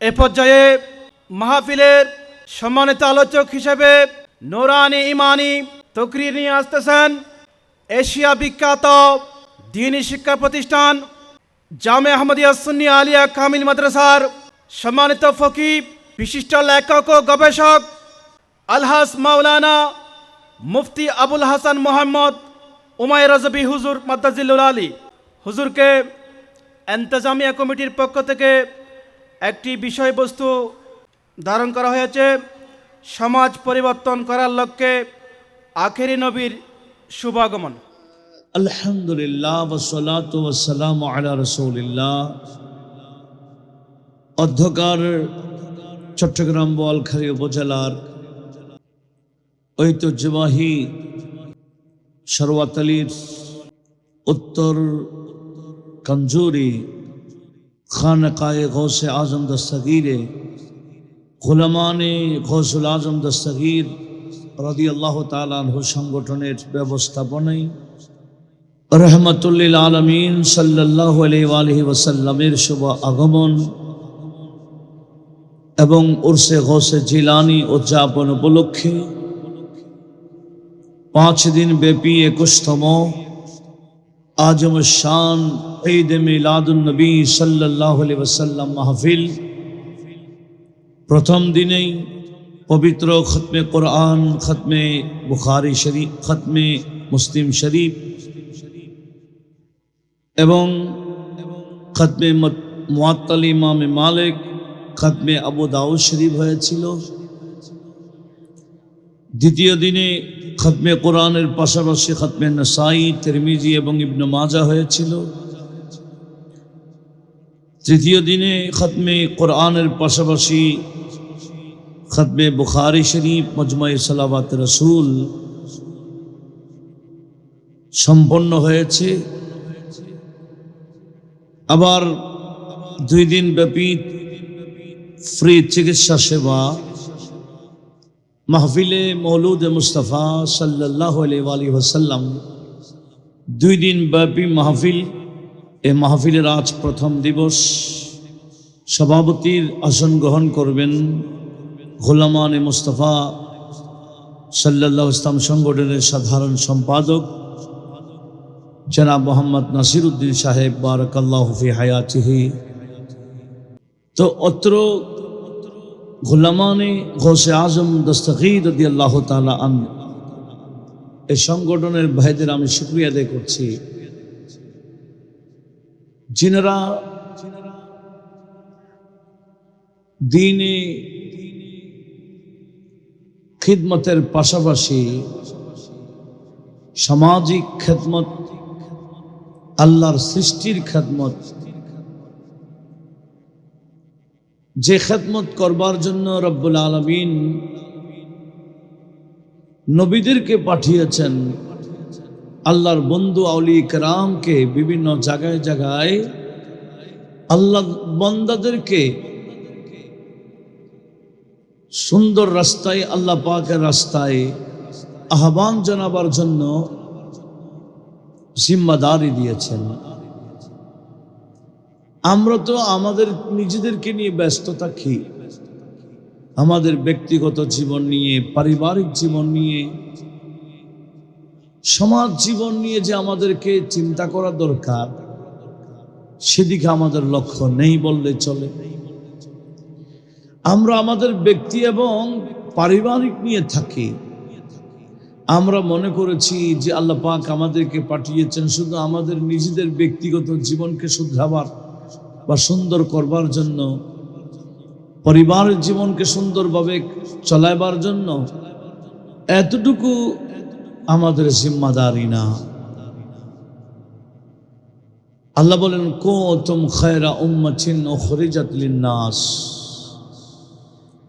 এ পর্যায়ে মাহফিলের সম্মানিত আলোচক হিসেবে নুরানি ইমানি তকরির নিয়ে আসতেছেন এশিয়া বিখ্যাত দ্বীনি শিক্ষা প্রতিষ্ঠান জামে আহমদিয়া সুন্নি আলিয়া কামিল মাদ্রাসার সম্মানিত ফকি বিশিষ্ট লেখক ও গবেষক আলহাজ মাওলানা মুফতি আবুল হাসান মোহাম্মদ উমাইর রাজবি হুজুর মাদ্দাজিল্লুল আলী হুজুরকে এন্তেজামিয়া কমিটির পক্ষ থেকে একটি বিষয়বস্তু ধারণ করা হয়েছে, সমাজ পরিবর্তন করার লক্ষ্যে আখেরি নবীর শুভাগমন। আলহামদুলিল্লাহ ওয়াসসালাতু ওয়াসসালামু আলা রাসূলিল্লাহ। অধ্যকার চট্টগ্রাম বোয়ালখালী উপজেলার ঐতিহ্যবাহী শরওয়াতলীর উত্তর কঞ্জুরি খানকায়ে গৌসে আজম দস্তগীরে গুলামানে গৌসুল আজম দস্তগীর রাদিয়াল্লাহু তাআলা আনহু সংগঠনের ব্যবস্থাপনায় রহমাতুল্লিল আলামিন সাল্লাল্লাহু আলাইহি ওয়াসাল্লামের শুভ আগমন এবং উরসে গৌসে জিলানী উদযাপন উপলক্ষে 5 দিন ব্যাপী 21তম আজম শান ঈদ মিলাদুন নবী সাল্লাল্লাহু আলাইহি ওয়াসাল্লাম মাহফিল প্রথম দিনেই পবিত্র খতমে কোরআন, খতমে বুখারী শরীফ, খতমে মুসলিম শরীফ এবং খতমে মুআত্তাল ইমাম মালিক, খতমে আবু দাউদ শরীফ হয়েছিল। দ্বিতীয় দিনে খতমে কোরআনের পাশাপাশি খতমে নাসাই, তিরমিজি এবং ইবনে মাজাহ হয়েছিল। তৃতীয় দিনে খতমে কোরআনের পাশাপাশি খতমে বুখারী শরীফ, মজমুয়ে সালাওয়াত রাসূল সম্পন্ন হয়েছে। আবার 2 দিন ব্যাপী ফ্রি চিকিৎসা সেবা মাহফিলে মৌলুদ মুস্তাফা সাল্লাল্লাহু আলাইহি ওয়াসাল্লাম 2 দিন ব্যাপী মাহফিল। এই মাহফিলের আজ প্রথম দিবস। সভাপতির আসন গ্রহণ করবেন গুলামানে মুস্তাফা সাল্লাল্লাহু ইসলাম সংগঠনের সাধারণ সম্পাদক জনাব মোহাম্মদ নাসিরউদ্দিন সাহেব বারাকাল্লাহু ফি হায়াতিহি। তো অত্র গুলামানে গৌসে আজম দস্তগীর রাদিয়াল্লাহু তাআলা আনহু এই সংগঠনের ভাইদের আমি শুকরিয়া আদায় করছি, যিনারা দ্বীনে খিদমতের পাশাপাশি সামাজিক খেদমত, আল্লাহর সৃষ্টির খেদমত, যে খেদমত করবার জন্য রব্বুল আলামিন নবীদেরকে পাঠিয়েছেন, আল্লাহর বন্ধু আউলিয়া কেরামকে বিভিন্ন জায়গায় জায়গায় আল্লাহ বান্দাদেরকে সুন্দর রাস্তায়, আল্লাহ পাকের রাস্তায় আহ্বান জানাবার জন্য জিম্মাদারি দিয়েছেন। আমরা তো আমাদের নিজেদেরকে নিয়ে ব্যস্ত থাকি, আমাদের ব্যক্তিগত জীবন নিয়ে, পারিবারিক জীবন নিয়ে, সমাজ জীবন নিয়ে যে আমাদেরকে চিন্তা করা দরকার, সেদিকে আমাদের লক্ষ্য নেই বললে চলে। আমরা আমাদের ব্যক্তি এবং পারিবারিক নিয়ে থাকি। আমরা মনে করেছি যে আল্লাহ পাক আমাদেরকে পাঠিয়েছেন শুধু আমাদের নিজেদের ব্যক্তিগত জীবনকে শুধরাবার বা সুন্দর করবার জন্য, পরিবারের জীবনকে সুন্দরভাবে চলাইবার জন্য। এতটুকু আমাদের জিম্মাদারি না। আল্লাহ বলেন, কুনতুম খায়রা উম্মাতিন উখরিজাত লিন-নাস,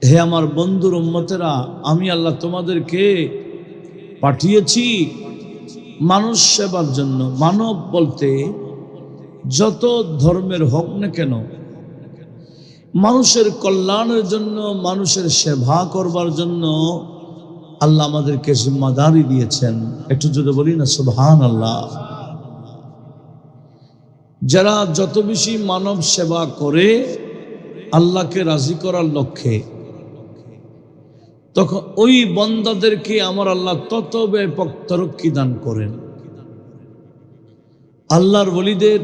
হে আমার বন্ধুর উম্মতেরা, আমি আল্লাহ তোমাদেরকে পাঠিয়েছি মানুষ সেবার জন্য। মানব বলতে যত ধর্মের হোক না কেন, মানুষের কল্যাণের জন্য, মানুষের সেবা করবার জন্য আল্লাহ আমাদেরকে জিম্মাদারি দিয়েছেন। একটু যদি বলি না সুবহানাল্লাহ। যারা যত বেশি মানব সেবা করে আল্লাহকে রাজি করার লক্ষ্যে, তখন ওই বান্দাদেরকে আমার আল্লাহ তত ব্যাপক তরক্কি দান করেন। আল্লাহর ওলিদের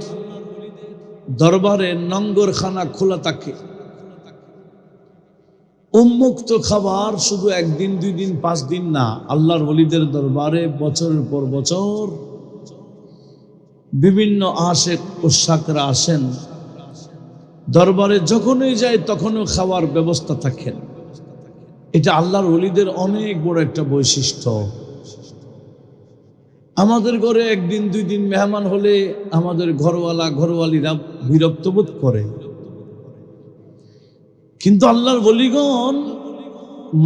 দরবারে নঙ্গরখানা খোলা থাকে। উন্মুক্ত খাবার শুধু একদিন, 2 দিন, 5 দিন না, আল্লাহর ওলিদের দরবারে বছরের পর বছর বিভিন্ন আশেক উসাকরা আসেন। দরবারে যখনই যায় তখনও খাওয়ার ব্যবস্থা থাকেন। এটা আল্লাহর ওলিদের অনেক বড় একটা বৈশিষ্ট্য। আমাদের ঘরে 1 দিন 2 দিন মেহমান হলে আমাদের ঘরওয়ালিরা বিরক্ত বোধ করে, কিন্তু আল্লাহর ওলিগণ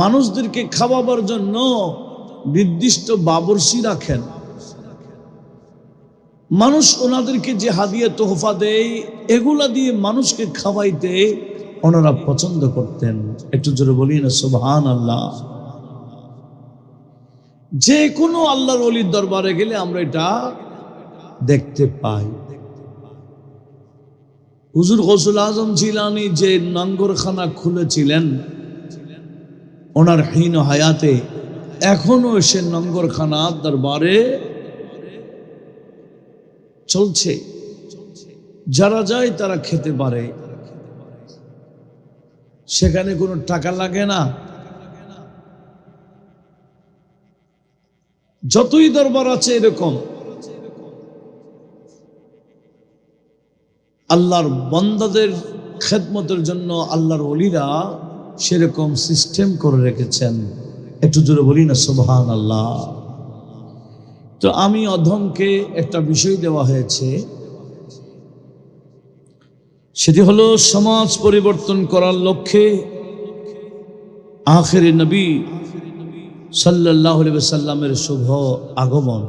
মানুষদেরকে খাওয়াবার জন্য নির্দিষ্ট বাবরসি রাখেন। মানুষ ওনাদেরকে যে হাদিয়া তোহফা দেয়, এগুলা দিয়ে মানুষকে খাওয়াইতে ওনারা পছন্দ করতেন। একটু জোরে বলি না সুবহানাল্লাহ। যে কোনো আল্লাহর ওলির দরবারে গেলে আমরা এটা দেখতে পাই। হুজুর গৌসুল আজম জিলানী যে নঙ্গরখানা খুলেছিলেন ওনার হীন হায়াতে, এখনো সে নঙ্গরখানা দরবারে চলছে। যারা যায় তারা খেতে পারে, সেখানে কোনো টাকা লাগে না। যতই দরবার আছে এরকম, আল্লাহর বান্দাদের খেদমতের জন্য আল্লাহর ওলিরা সেরকম সিস্টেম করে রেখেছেন। একটু জোরে বলি না সুবহানাল্লাহ। তো আমি অধমকে একটা বিষয় দেওয়া হয়েছে, সেটি হলো সমাজ পরিবর্তন করার লক্ষ্যে আখির নবী সাল্লাল্লাহু আলাইহি ওয়াসাল্লামের শুভ আগমন।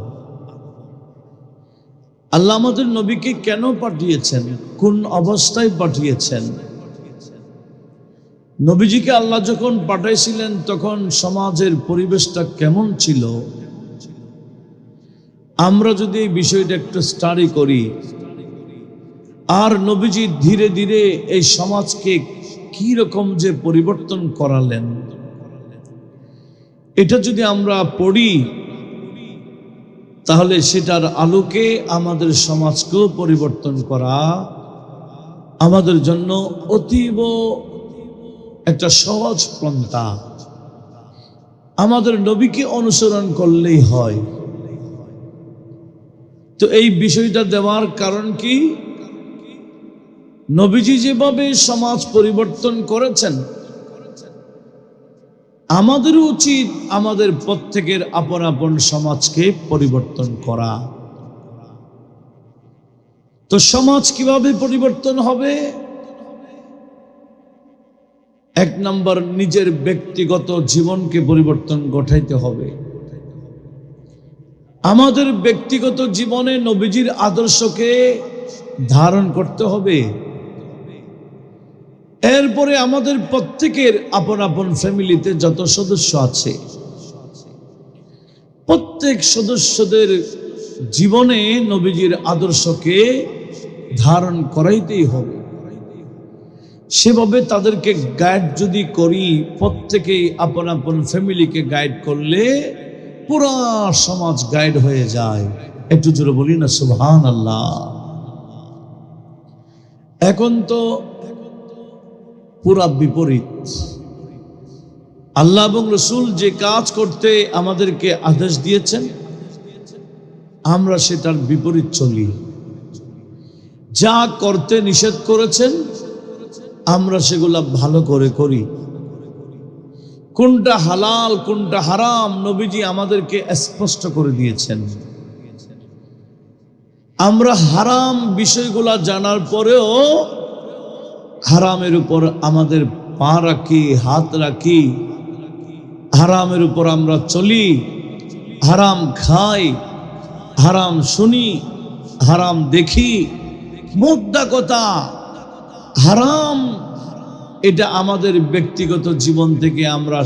আল্লাহ আমাদের নবীকে কেন পাঠিয়েছেন, কোন অবস্থায় পাঠিয়েছেন? নবীজিকে আল্লাহ যখন পাঠাইছিলেন তখন সমাজের পরিবেশটা কেমন ছিল? আমরা যদি এই বিষয়টা একটু স্টাডি করি, আর নবীজি ধীরে ধীরে এই সমাজকে কি রকম যে পরিবর্তন করালেন, এটা যদি আমরা পড়ি তাহলে সেটার আলোকে আমাদের সমাজকেও পরিবর্তন করা আমাদের জন্য অতীব একটা সহজ পন্থা। আমাদের নবীকে অনুসরণ করলেই হয়। তো এই বিষয়টা দেওয়ার কারণ কি? নবীজি যেভাবে সমাজ পরিবর্তন করেছেন, আমাদেরও উচিত আমাদের প্রত্যেকের আপন আপন সমাজকে পরিবর্তন করা। তো সমাজ কিভাবে পরিবর্তন হবে? 1 নম্বর, নিজের ব্যক্তিগত জীবনকে পরিবর্তন ঘটাইতে হবে। আমাদের ব্যক্তিগত জীবনে নবীজির আদর্শকে ধারণ করতে হবে। এরপরে আমাদের প্রত্যেকের আপন আপন ফ্যামিলিতে যত সদস্য আছে, প্রত্যেক সদস্যদের জীবনে নবীজির আদর্শকে ধারণ করাইতেই হবে। সেভাবে তাদেরকে গাইড যদি করি, প্রত্যেকেই আপন আপন ফ্যামিলিকে গাইড করলে পুরা সমাজ গাইড হয়ে যায়। একটু জোরে বলি না সুবহানাল্লাহ। এখন তো পুরা বিপরীত। আল্লাহ এবং রসুল যে কাজ করতে আমাদেরকে আদেশ দিয়েছেন, আমরা সেটার বিপরীত চলি। যা করতে নিষেধ করেছেন আমরা সেগুলা ভালো করে করি। কোনটা হালাল কোনটা হারাম নবীজি আমাদেরকে স্পষ্ট করে দিয়েছেন। আমরা হারাম বিষয়গুলা জানার পরেও হারামের উপর আমাদের পা রাখি, হাত রাখি, হারামের উপর আমরা চলি, হারাম খাই, হারাম শুনি, হারাম দেখি। মোদ্দা কথা, হারাম এটা আমাদের ব্যক্তিগত জীবন থেকে আমরা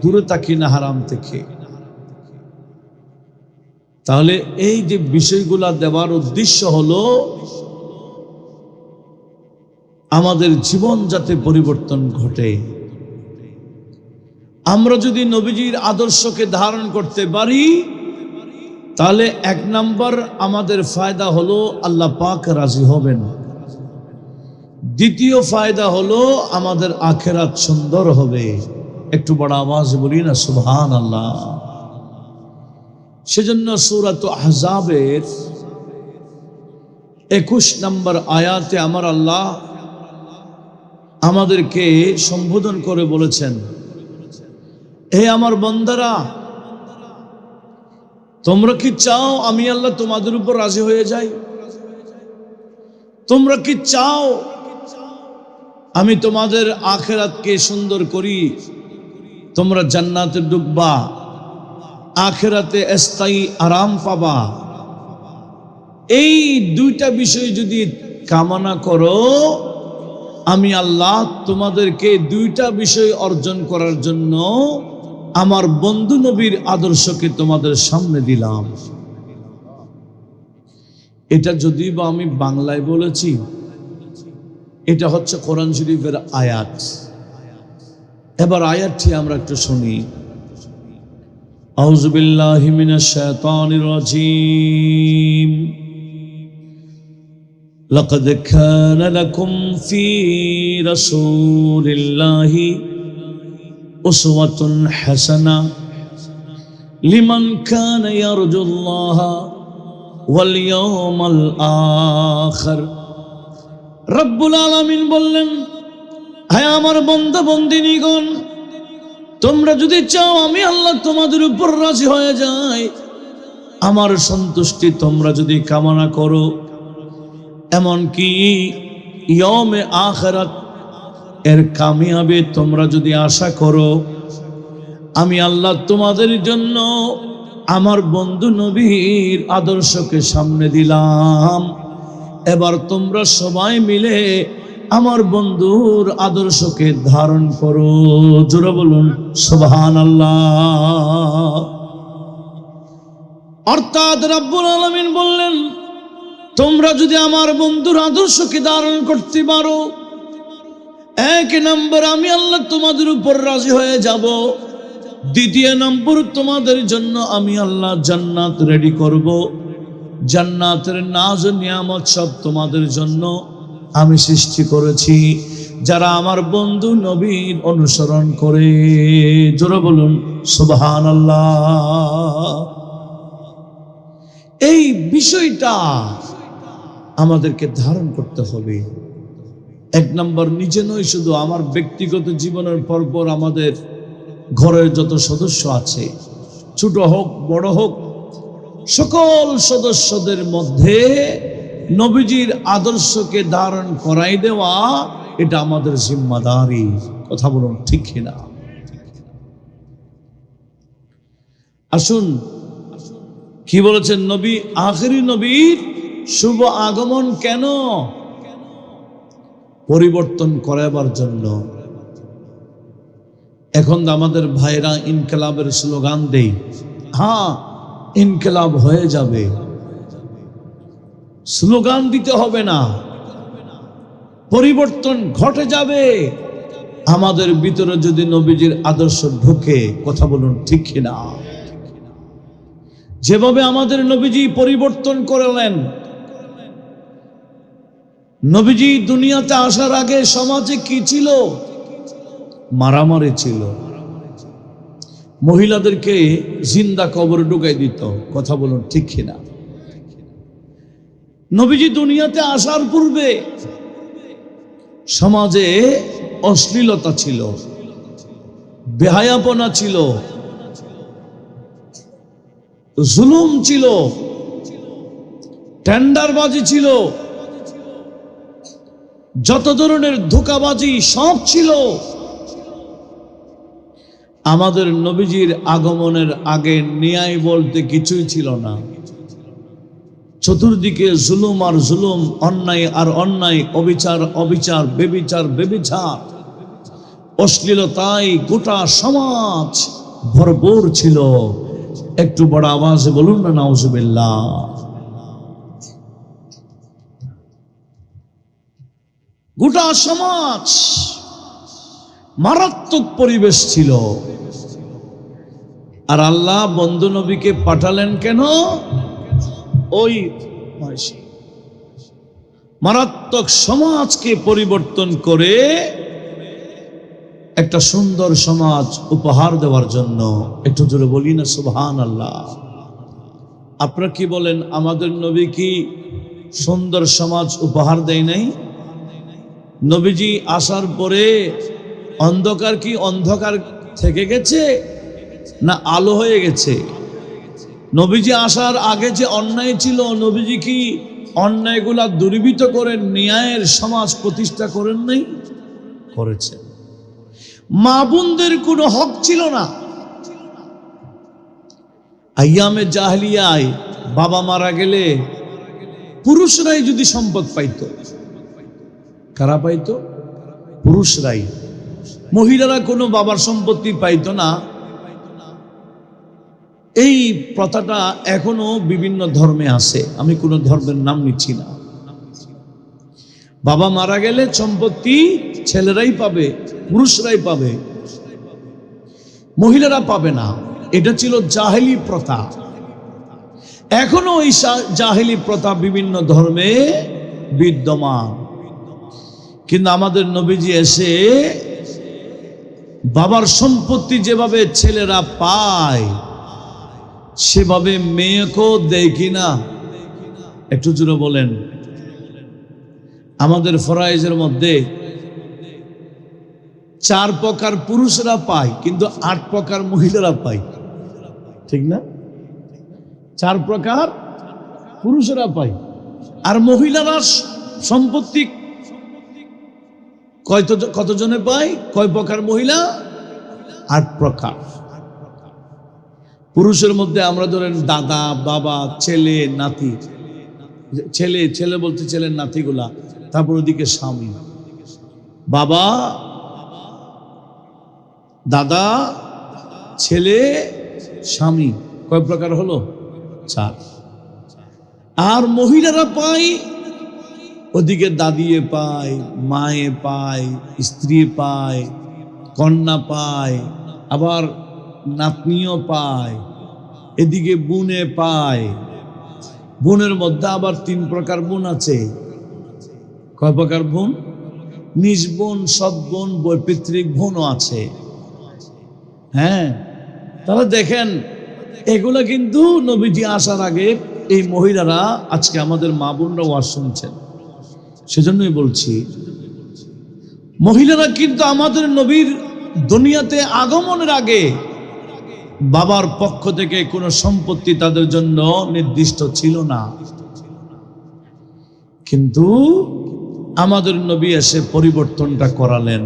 দূরে থাকি না হারাম থেকে। তাহলে এই যে বিষয়গুলা দেওয়ার উদ্দেশ্য হলো আমাদের জীবন যাতে পরিবর্তন ঘটে। আমরা যদি নবীজির আদর্শকে ধারণ করতে পারি তাহলে 1 নাম্বার আমাদের ফায়দা হলো আল্লাহ পাক রাজি হবেন। দ্বিতীয় ফায়দা হলো আমাদের আখিরাত সুন্দর হবে। একটু বড় আওয়াজে বলি না সুবহানাল্লাহ। সেজন্য সূরাত আহজাবের 21 নম্বর আয়াতে আমার আল্লাহ আমাদেরকে সম্বোধন করে বলেছেন, হে আমার বান্দারা, তোমরা কি চাও আমি আল্লাহ তোমাদের উপর রাজি হয়ে যাই? তোমরা কি চাও আমি তোমাদের আখিরাতকে সুন্দর করি? তোমরা জান্নাতে ঢুকবা, আখিরাতে স্থায়ী আরাম পাবা। এই দুইটা বিষয় যদি কামনা করো, আমি আল্লাহ তোমাদেরকে দুইটা বিষয় অর্জন করার জন্য আমার বন্ধু নবীর আদর্শকে তোমাদের সামনে দিলাম। এটা যদি বা আমি বাংলায় বলেছি, এটা হচ্ছে কোরআন শরীফের আয়াত। এবার আয়াতটি আমরা একটু শুনি। আউযু বিল্লাহি মিনাশ শাইতানির রাজীম। লাকাদ কানা লাকুম ফি রাসূলিল্লাহি উসওয়াতুন হাসানা লিমান কানা ইয়ারজুল্লাহা ওয়াল ইয়াউমাল আখির। রব্বুল আলামিন বললেন, হে আমার বান্দা বান্দিনীগণ, তোমরা যদি চাও আমি আল্লাহ তোমাদের উপর রাজি হয়ে যাই, আমার সন্তুষ্টি তোমরা যদি কামনা করো, এমনকি ইয়াউমে আখিরাত এর কামিয়াবি তোমরা যদি আশা করো, আমি আল্লাহ তোমাদের জন্য আমার বন্ধু নবীর আদর্শকে সামনে দিলাম। এবার তোমরা সবাই মিলে আমার বন্ধুর আদর্শকে ধারণ করো। জোরে বলুন সুবহানাল্লাহ। অর্থাৎ রব্বুল আলামিন বললেন, তোমরা যদি আমার বন্ধুর আদর্শকে ধারণ করতে পারো, 1 নম্বর আমি আল্লাহ তোমাদের উপর রাজি হয়ে যাব। দ্বিতীয় নম্বর, তোমাদের জন্য আমি আল্লাহ জান্নাত রেডি করব। জান্নাতের নাজ নিয়ামত সব তোমাদের জন্য আমি সৃষ্টি করেছি, যারা আমার বন্ধু নবীর অনুসরণ করে। জোরে বলুন সুবহানাল্লাহ। এই বিষয়টা আমাদেরকে ধারণ করতে হবে। 1 নম্বর নিজে নয়, শুধু আমার ব্যক্তিগত জীবনের পরপর আমাদের ঘরের যত সদস্য আছে, ছোট হোক বড় হোক, সকল সদস্যদের মধ্যে নবীজির আদর্শকে ধারণ করাই দেওয়া, এটা আমাদের জিম্মাদারি। কথা বলুন ঠিক কিনা? আসুন, কি বলেছেন নবী? আখেরি নবীর শুভ আগমন কেন? পরিবর্তন করাবার জন্য। এখন আমাদের ভাইরা ইনকিলাবের স্লোগান দেই, হ্যাঁ ইনকিলাব হয়ে যাবে। স্লোগান দিতে হবে না, পরিবর্তন ঘটে যাবে আমাদের ভিতরে যদি নবীজির আদর্শ ঢোকে। কথা বলুন ঠিক কিনা? যেভাবে আমাদের নবীজি পরিবর্তন করলেন, নবীজি দুনিয়াতে আসার আগে সমাজে কি ছিল? মারামারি ছিল, মহিলাদেরকে জিন্দা কবরে ঢুকাই দিত। কথা বলুন ঠিক কিনা? নবীজি দুনিয়াতে আসার পূর্বে সমাজে অশ্লীলতা ছিল, বেহায়াপনা ছিল, জুলুম ছিল, টেন্ডারবাজি ছিল, যত ধরনের ধোঁকাবাজি সব ছিল। আমাদের নবীজির আগমনের আগে ন্যায় বলতে কিছুই ছিল না। চতুর্দিকে জুলুম আর জুলুম, অন্যায় আর অন্যায়, অবিচার অবিচার, বেবিচার বেবিচার, অশ্লীলতায় গোটা সমাজ ভরপুর ছিল। একটু বড় আওয়াজে বলুন না নাউজুবিল্লাহ। গোটা সমাজ মারাত্মক পরিবেশ ছিল। আর আল্লাহ বন্ধু নবীকে পাঠালেন কেন? ওই মারাত্মক সমাজকে পরিবর্তন করে একটা সুন্দর সমাজ উপহার দেওয়ার জন্য। একটু জোরে বলি না সুবহানাল্লাহ। আপনারা কি বলেন, আমাদের নবী কি সুন্দর সমাজ উপহার দেয় নাই? নবীজি আসার পরে অন্ধকার কি অন্ধকার থেকে গেছে না আলো হয়ে গেছে? নবীজি আসার আগে যে অন্যায় ছিল, নবীজি কি অন্যায়গুলা দূরীভূত করে ন্যায়ের সমাজ প্রতিষ্ঠা করেন নাই? করেছে। মা বোনদের কোনো হক ছিল না। আইয়ামে জাহলিয়ায় বাবা মারা গেলে পুরুষরাই যদি সম্পদ পাইত, কারা পাইত? পুরুষরাই। মহিলারা কোনো বাবার সম্পত্তি পাইত না। এই প্রথাটা এখনো বিভিন্ন ধর্মে আছে, আমি কোনো ধর্মের নাম নিচ্ছি না। বাবা মারা গেলে সম্পত্তি ছেলেরাই পাবে, পুরুষরাই পাবে, মহিলারা পাবে না। এটা ছিল জাহেলি প্রথা। এখনো ওই জাহেলি প্রথা বিভিন্ন ধর্মে বিদ্যমান। কিন্তু আমাদের নবীজি এসে বাবার সম্পত্তি যেভাবে ছেলেরা পায় সেভাবে মেয়েকেও দেয় কিনা? একটু জোরে বলেন। আমাদের ফরাইজের মধ্যে 4 প্রকার পুরুষরা পায়, কিন্তু 8 প্রকার মহিলারা পায়, ঠিক না? 4 প্রকার পুরুষরা পায়, আর মহিলারা সম্পত্তি কতজনে পায়? কয় প্রকার মহিলা? 8 প্রকার। পুরুষের মধ্যে আমরা ধরেন দাদা, বাবা, ছেলে, নাতি, ছেলে বলতে ছেলের নাতিগুলা, তারপর ওদিকে স্বামী, বাবা, দাদা, ছেলে, স্বামী। কয় প্রকার হলো? 4। আর মহিলারা পায় ওদিকে দাদিয়ে পায়, মায়ে পায়, স্ত্রী পায়, কন্যা পায়, আবার নাতনিও পায়, এদিকে বোনে পায়। বোনের মধ্যে আবার 3 প্রকার বোন আছে। কয় প্রকার বোন? নিজ বোন, সৎ বোন, বৈপিত্রিক বোনও আছে। হ্যাঁ, তাহলে দেখেন এগুলা কিন্তু নবীজি আসার আগে এই মহিলারা, আজকে আমাদের মা বোনরা ওয়াজ শুনছেন, সেজন্যই বলছি, মহিলারা কিন্তু আমাদের নবীর দুনিয়াতে আগমনের আগে বাবার পক্ষ থেকে কোনো সম্পত্তি তাদের জন্য নির্দিষ্ট ছিল না। কিন্তু আমাদের নবী এসে পরিবর্তনটা করালেন,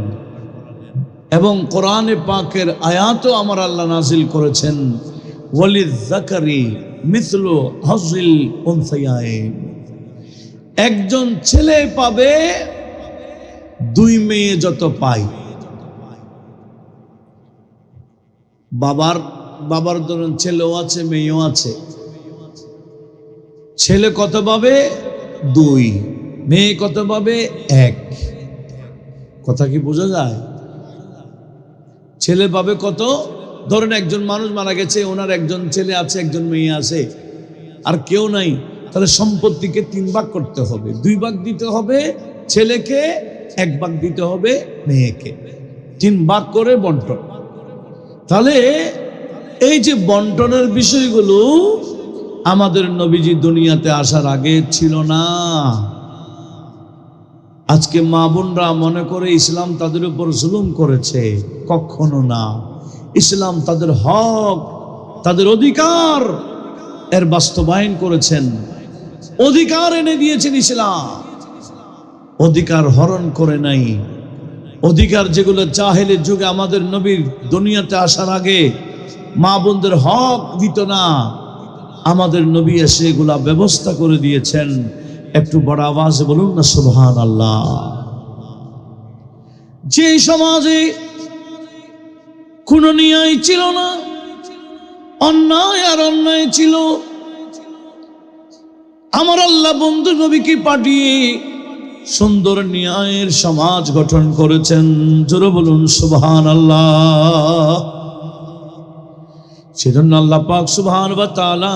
এবং কোরআনে পাকের আয়াতও আমার আল্লাহ নাজিল করেছেন, ওয়ালিয-যাকারি মিসলু হাযিল উনসায়াইন। একজন ছেলে পাবে 2 মেয়ে যত পায়। বাবার ধরুন ছেলেও আছে, মেয়েও আছে। ছেলে কত পাবে? 2। মেয়ে কত পাবে? 1। কথা কি বোঝা যায়? ছেলে পাবে কত? ধরেন একজন মানুষ মারা গেছে, ওনার একজন ছেলে আছে, একজন মেয়ে আছে, আর কেউ নাই, তাহলে সম্পত্তিকে 3 ভাগ করতে হবে। 2 ভাগ দিতে হবে ছেলেকে, 1 ভাগ দিতে হবে মেয়েকে। 3 ভাগ করে বন্টন। তাহলে এই যে বন্টনের বিষয়গুলো আমাদের নবীজি দুনিয়াতে আসার আগে ছিল না। আজকে মা বোনরা মনে করে ইসলাম তাদের উপর জুলুম করেছে, কখনো না। ইসলাম তাদের হক, তাদের অধিকার এর বাস্তবায়ন করেছেন, অধিকার এনে দিয়েছেন ইসলাম। অধিকার হরণ করে নাই। অধিকার যেগুলো জাহেলের যুগে আমাদের নবীর দুনিয়াতে আসার আগে মা বোনদের হক দিত না, আমাদের নবী এসে এগুলা ব্যবস্থা করে দিয়েছেন। একটু বড় আওয়াজে বলুন না সুবহানাল্লাহ। যে সমাজে কোনো ন্যায় ছিল না, অন্যায় আর অন্যায় ছিল, আমার আল্লাহ বন্ধু নবীকে পাঠিয়ে সুন্দর ন্যায়ের সমাজ গঠন করেছেন। জোরে বলুন সুবহানাল্লাহ। সেজন্য আল্লাহ পাক সুবহানাহু ওয়া তাআলা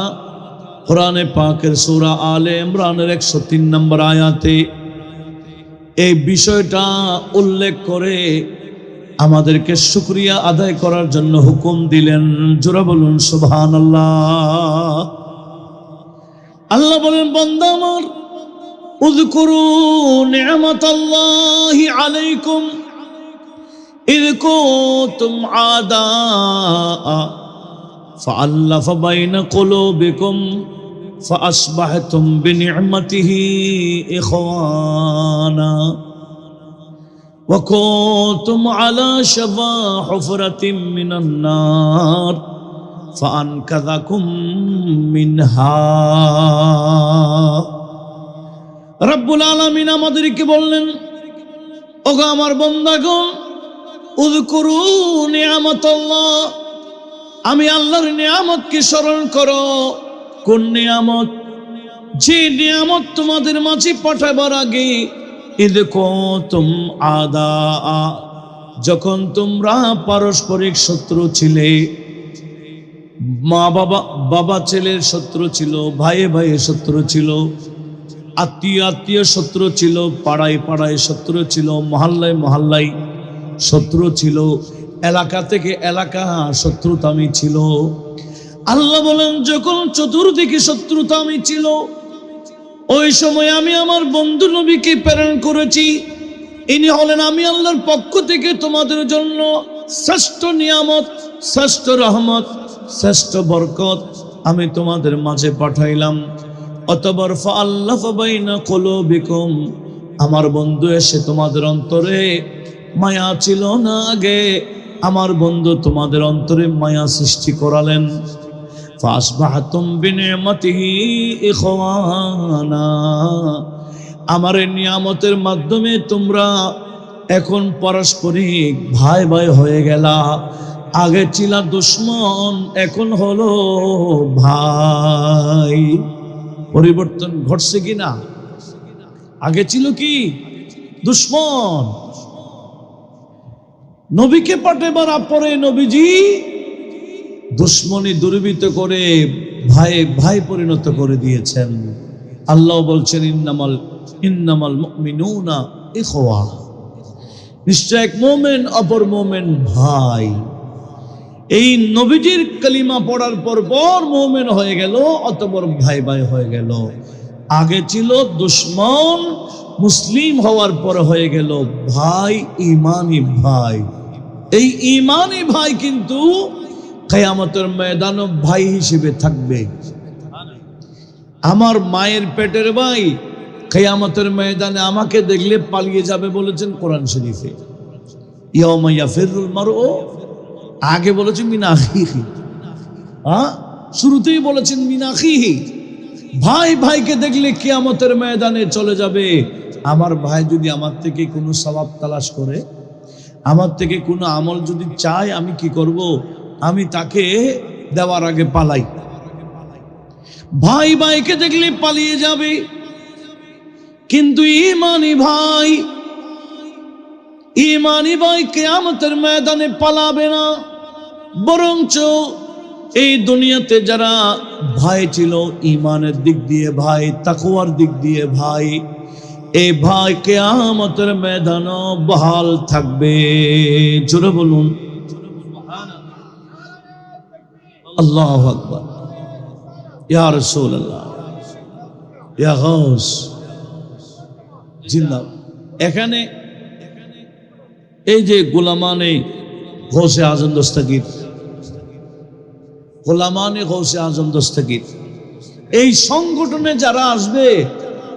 কোরআনে পাকের সূরা আলে ইমরানের 103 নম্বর আয়াতে এই বিষয়টা উল্লেখ করে আমাদেরকে শুকরিয়া আদায় করার জন্য হুকুম দিলেন। জোরে বলুন সুবহানাল্লাহ। আল্লাহ বলেন, বান্দা আমার, উযকুরু নি'মাতাল্লাহি আলাইকুম ইয কুনতুম আদাআ ফাআল্লাফা বাইনা কুলুবিকুম ফাআসবাহতুম বিনি'মাতিহি ইখওয়ানা ওয়া কুনতুম আলা শাফা হুফরাতিম মিনান নার ফাআনকাযাকুম মিনহা। রব্বুল আলামিন আমাদেরকে বললেন, ওগো আমার বান্দাগণ, উযকুরু নি'মাতাল্লাহ, আমি আল্লাহর নিয়ামতকে স্মরণ করো। কোন নিয়ামত? যে নিয়ামত তোমাদের মাঝে পাঠাবার আগে ইয কুনতুম আদাআ, যখন তোমরা পারস্পরিক শত্রু ছিলে, মা বাবা ছেলের শত্রু ছিল, ভাইয়ে ভাইয়ে শত্রু ছিল, আত্মীয় শত্রু ছিল, পাড়ায় পাড়ায় শত্রু ছিল, মহল্লায় মহল্লায় শত্রু ছিল, এলাকা থেকে এলাকা শত্রুতামি ছিল। আল্লাহ বলেন, যখন চতুর্দিকে শত্রুতামি ছিল, ওই সময় আমি আমার বন্ধু নবীকে প্রেরণ করেছি। ইনি হলেন আমি আল্লাহর পক্ষ থেকে তোমাদের জন্য শ্রেষ্ঠ নিয়ামত, শ্রেষ্ঠ রহমত, শ্রেষ্ঠ বরকত আমি তোমাদের মাঝে পাঠাইলাম। অতঃপর ফাআল্লাফা বাইনা কুলুবিকুম, আমার বন্ধু এসে তোমাদের অন্তরে, মায়া ছিল না আগে, আমার বন্ধু তোমাদের অন্তরে মায়া সৃষ্টি করালেন। ফাসবাহতুম বিনি'মাতিহি ইখওয়ানা, আমার নিয়ামতের মাধ্যমে তোমরা এখন পারস্পরিক ভাই ভাই হয়ে গেলা। আগে ছিল দুশ্মন, এখন হলো ভাই। পরিবর্তন ঘটছে কিনা? আগে ছিল কি? দুশ্মন। নবীকে পাঠাবার পরে নবীজি দুশ্মনী দুর্বৃত্ত করে ভাই ভাই পরিণত করে দিয়েছেন। আল্লাহ বলছেন, ইন্নামাল মুমিনুনা ইখওয়া, নিশ্চয় এক মুমিন অপর মুমিন ভাই। এই নবীজির কালিমা পড়ার পর মুমিন হয়ে গেল, অতঃপর ভাই ভাই হয়ে গেল। আগে ছিল দুশ্মন, মুসলিম হওয়ার পর হয়ে গেল ভাই, ঈমানি ভাই। এই ঈমানি ভাই কিন্তু কিয়ামতের ময়দানে ভাই হিসেবে থাকবে। আমার মায়ের পেটের ভাই কিয়ামতের ময়দানে আমাকে দেখলে পালিয়ে যাবে বলেছেন কোরআন শরীফে। ইয়াউমা ইয়াফিরুল মারউ, আগে বলেছেন মিন আখিহি, শুরুতেই বলেছেন মিন আখিহি। ভাই ভাইকে দেখলে কিয়ামতের ময়দানে চলে যাবে। আমার ভাই যদি আমার থেকে কোনো সওয়াব তালাশ করে, আমার থেকে কোনো আমল যদি চায়, আমি কি করব? আমি তাকে দেওয়ার আগে পালাই। ভাই ভাইকে দেখলে পালিয়ে যাবে, কিন্তু ঈমানি ভাই কিয়ামতের ময়দানে পালাবে না। বরঞ্চ এই দুনিয়াতে যারা ভাই ছিল, ঈমানের দিক দিয়ে ভাই, তাকওয়ার দিক দিয়ে ভাই, এই ভাই কিয়ামতের ময়দানে বহাল থাকবে। জোরে বলুন আল্লাহু আকবার। ইয়া রাসূলুল্লাহ, ইয়া গাউস জিন্নাত। এখানে এই যে গোলামানে গৌসে আজম দস্তগীর, গোলামানে গৌসে আজম দস্তগীর, এই সংগঠনে যারা আসবে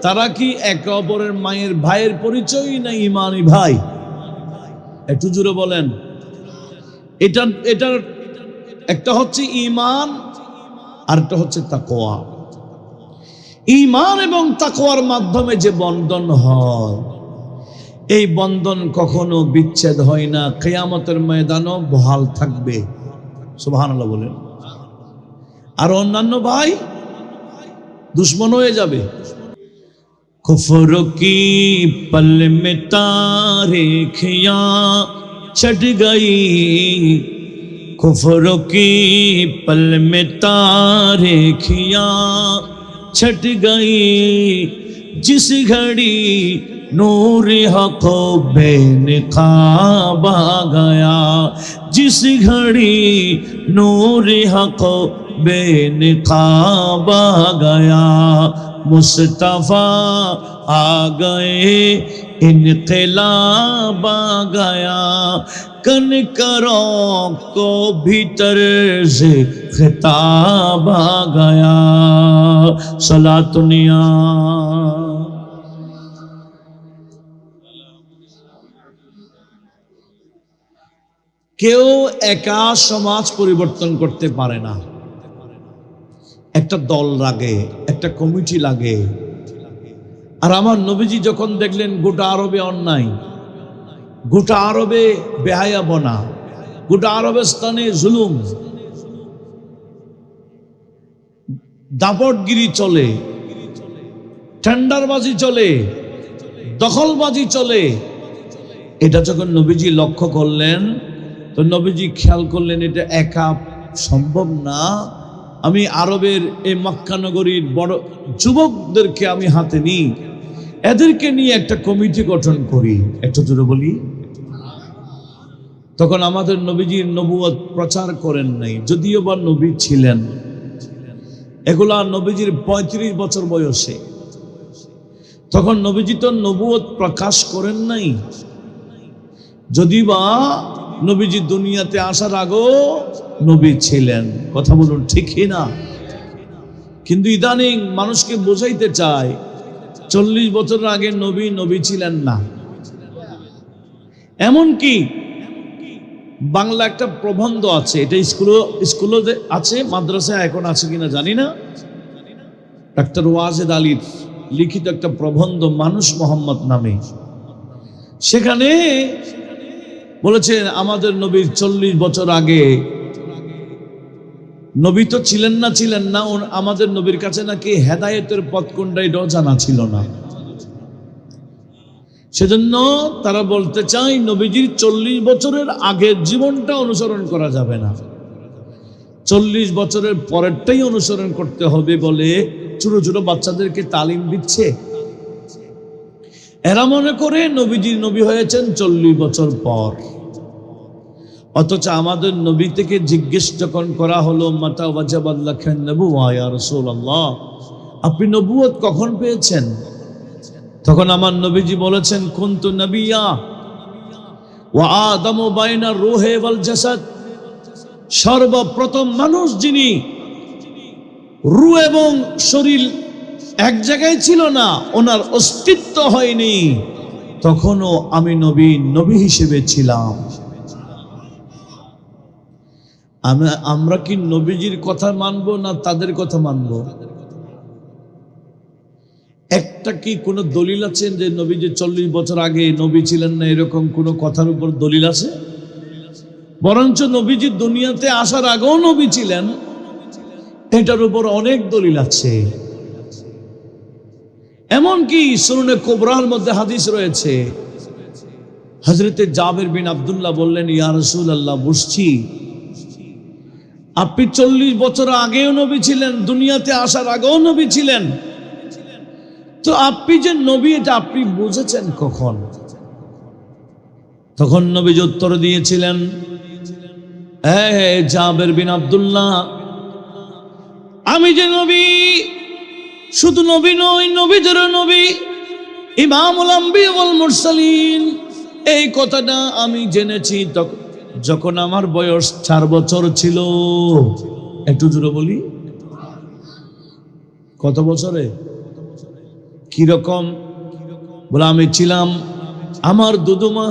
তারা কি একে অপরের মায়ের ভাইয়ের পরিচয় না ঈমানি ভাই? একটু জোরে বলেন। এটার একটা হচ্ছে ঈমান, আর একটা হচ্ছে তাকওয়া। ঈমান এবং তাকওয়ার মাধ্যমে যে বন্ধন হয়, এই বন্ধন কখনো বিচ্ছেদ হয় না, কিয়ামতের ময়দানও বহাল থাকবে। সুবহানাল্লাহ বলেন। আর অন্যান্য ভাই দুশ্মন হয়ে যাবে। कुफ्र की पल में तारीखियां छट गई, कुफ्र की पल में तारीखियां छट गई, जिस घड़ी नूर हक बेनकाब आ गया, जिस घड़ी नूर हक बेनकाब आ गया, मुस्तफा आ गए इनक़िलाब आ गया, कनकरों को भीतर से खिताब आ गया। सलातुनिया কেউ একা সমাজ পরিবর্তন করতে পারে না, একটা দল লাগে, একটা কমিটি লাগে। আর আমার নবীজি যখন দেখলেন গোটা আরবে অন্যায়, গোটা আরবে বেহায়াপনা, গোটা আরবের স্থানে জুলুম, দাপটগিরি চলে, টেন্ডারবাজি চলে, দখলবাজি চলে, এটা যখন নবীজি লক্ষ্য করলেন, তো নবীজি খেয়াল করলেন এটা একা সম্ভব না। আমি আরবের এই মক্কা নগরীর বড় যুবকদেরকে আমি হাতে নিই, এদেরকে নিয়ে একটা কমিটি গঠন করি। একটু জোরে বলি। তখন আমাদের নবীজির নবুয়ত প্রচার করেন নাই, যদিও বা নবী ছিলেন। এগুলা নবীজির 35 বছর বয়সে, তখন নবীজি তো নবুয়ত প্রকাশ করেন নাই। যদি বা নবীজি দুনিয়াতে আসার আগেও নবী ছিলেন, কথা বলুন ঠিক না? কিন্তু ইদানিং মানুষকে বোঝাইতে চায় 40 বছর আগে নবী ছিলেন না। এমনকি বাংলা একটা প্রবন্ধ আছে, এটা স্কুলে আছে, মাদ্রাসায় এখন আছে কিনা জানি না, ডাক্তার ওয়াজেদ আলীর লিখিত একটা প্রবন্ধ মানুষ মোহাম্মদ নামে। সেখানে বলেছে আমাদের নবীর 40 বছর আগে নবী তো ছিলেন না, আমাদের নবীর কাছে নাকি হেদায়েতের পথ কোনটা এটাও জানা ছিল না। সেজন্য তারা বলতে চায় নবীজির 40 বছরের আগের জীবনটা অনুসরণ করা যাবে না, 40 বছরের পরেরটাই অনুসরণ করতে হবে বলে ছোট ছোট বাচ্চাদেরকে তালিম দিচ্ছে। এরা মনে করে নবীজি নবী হয়েছেন 40 বছর পর। অথচ আমাদের নবী থেকে জিজ্ঞেস যখন করা হলো মাতা ওয়াজাবাত লাকান নবুওয়া ইয়া রাসূলুল্লাহ, আপনি নবুয়ত কখন পেয়েছেন? তখন আমার নবীজি বলেছেন কুনতু নবিয়্যা ওয়া আদামু বাইনা রূহি ওয়াল জাসাদ, সর্বপ্রথম মানুষ যিনি রূহ এবং শরীর এক জায়গায় ছিল না, ওনার অস্তিত্ব হয়নি, তখনও আমি নবী হিসেবে ছিলাম। আমরা কি নবীজির কথা মানবো না তাদের কথা মানবো? একটা কি কোনো দলিল আছে যে নবীজি 40 বছর আগে নবী ছিলেন না, এরকম কোনো কথার উপর দলিল আছে? বরঞ্চ নবীজি দুনিয়াতে আসার আগেও নবী ছিলেন, এটার উপর অনেক দলিল আছে। এমনকি সুননে কুবরার মধ্যে হাদিস রয়েছে, হযরতে জাবের বিন আব্দুল্লাহ বললেন ইয়া রাসূলুল্লাহ, বুঝছি আপনি 40 বছর আগেও নবী ছিলেন, দুনিয়াতে আসার আগেও নবী ছিলেন, তো আপনি যে নবী এটা আপনি বুঝেছেন কখন? তখন নবী উত্তর দিয়েছিলেন, জাবের বিন আব্দুল্লাহ, আমি যে নবী, শুধু নবী নই, নবীদের নবী, ইমামুল আম্বিয়া ওয়াল মুরসালিন, এই কথাটা আমি জেনেছি যখন আমার বয়স 4 বছর ছিল। একটু জোরে বলি, কত বছরে? কিরকম? বলে আমি ছিলাম আমার দুধমা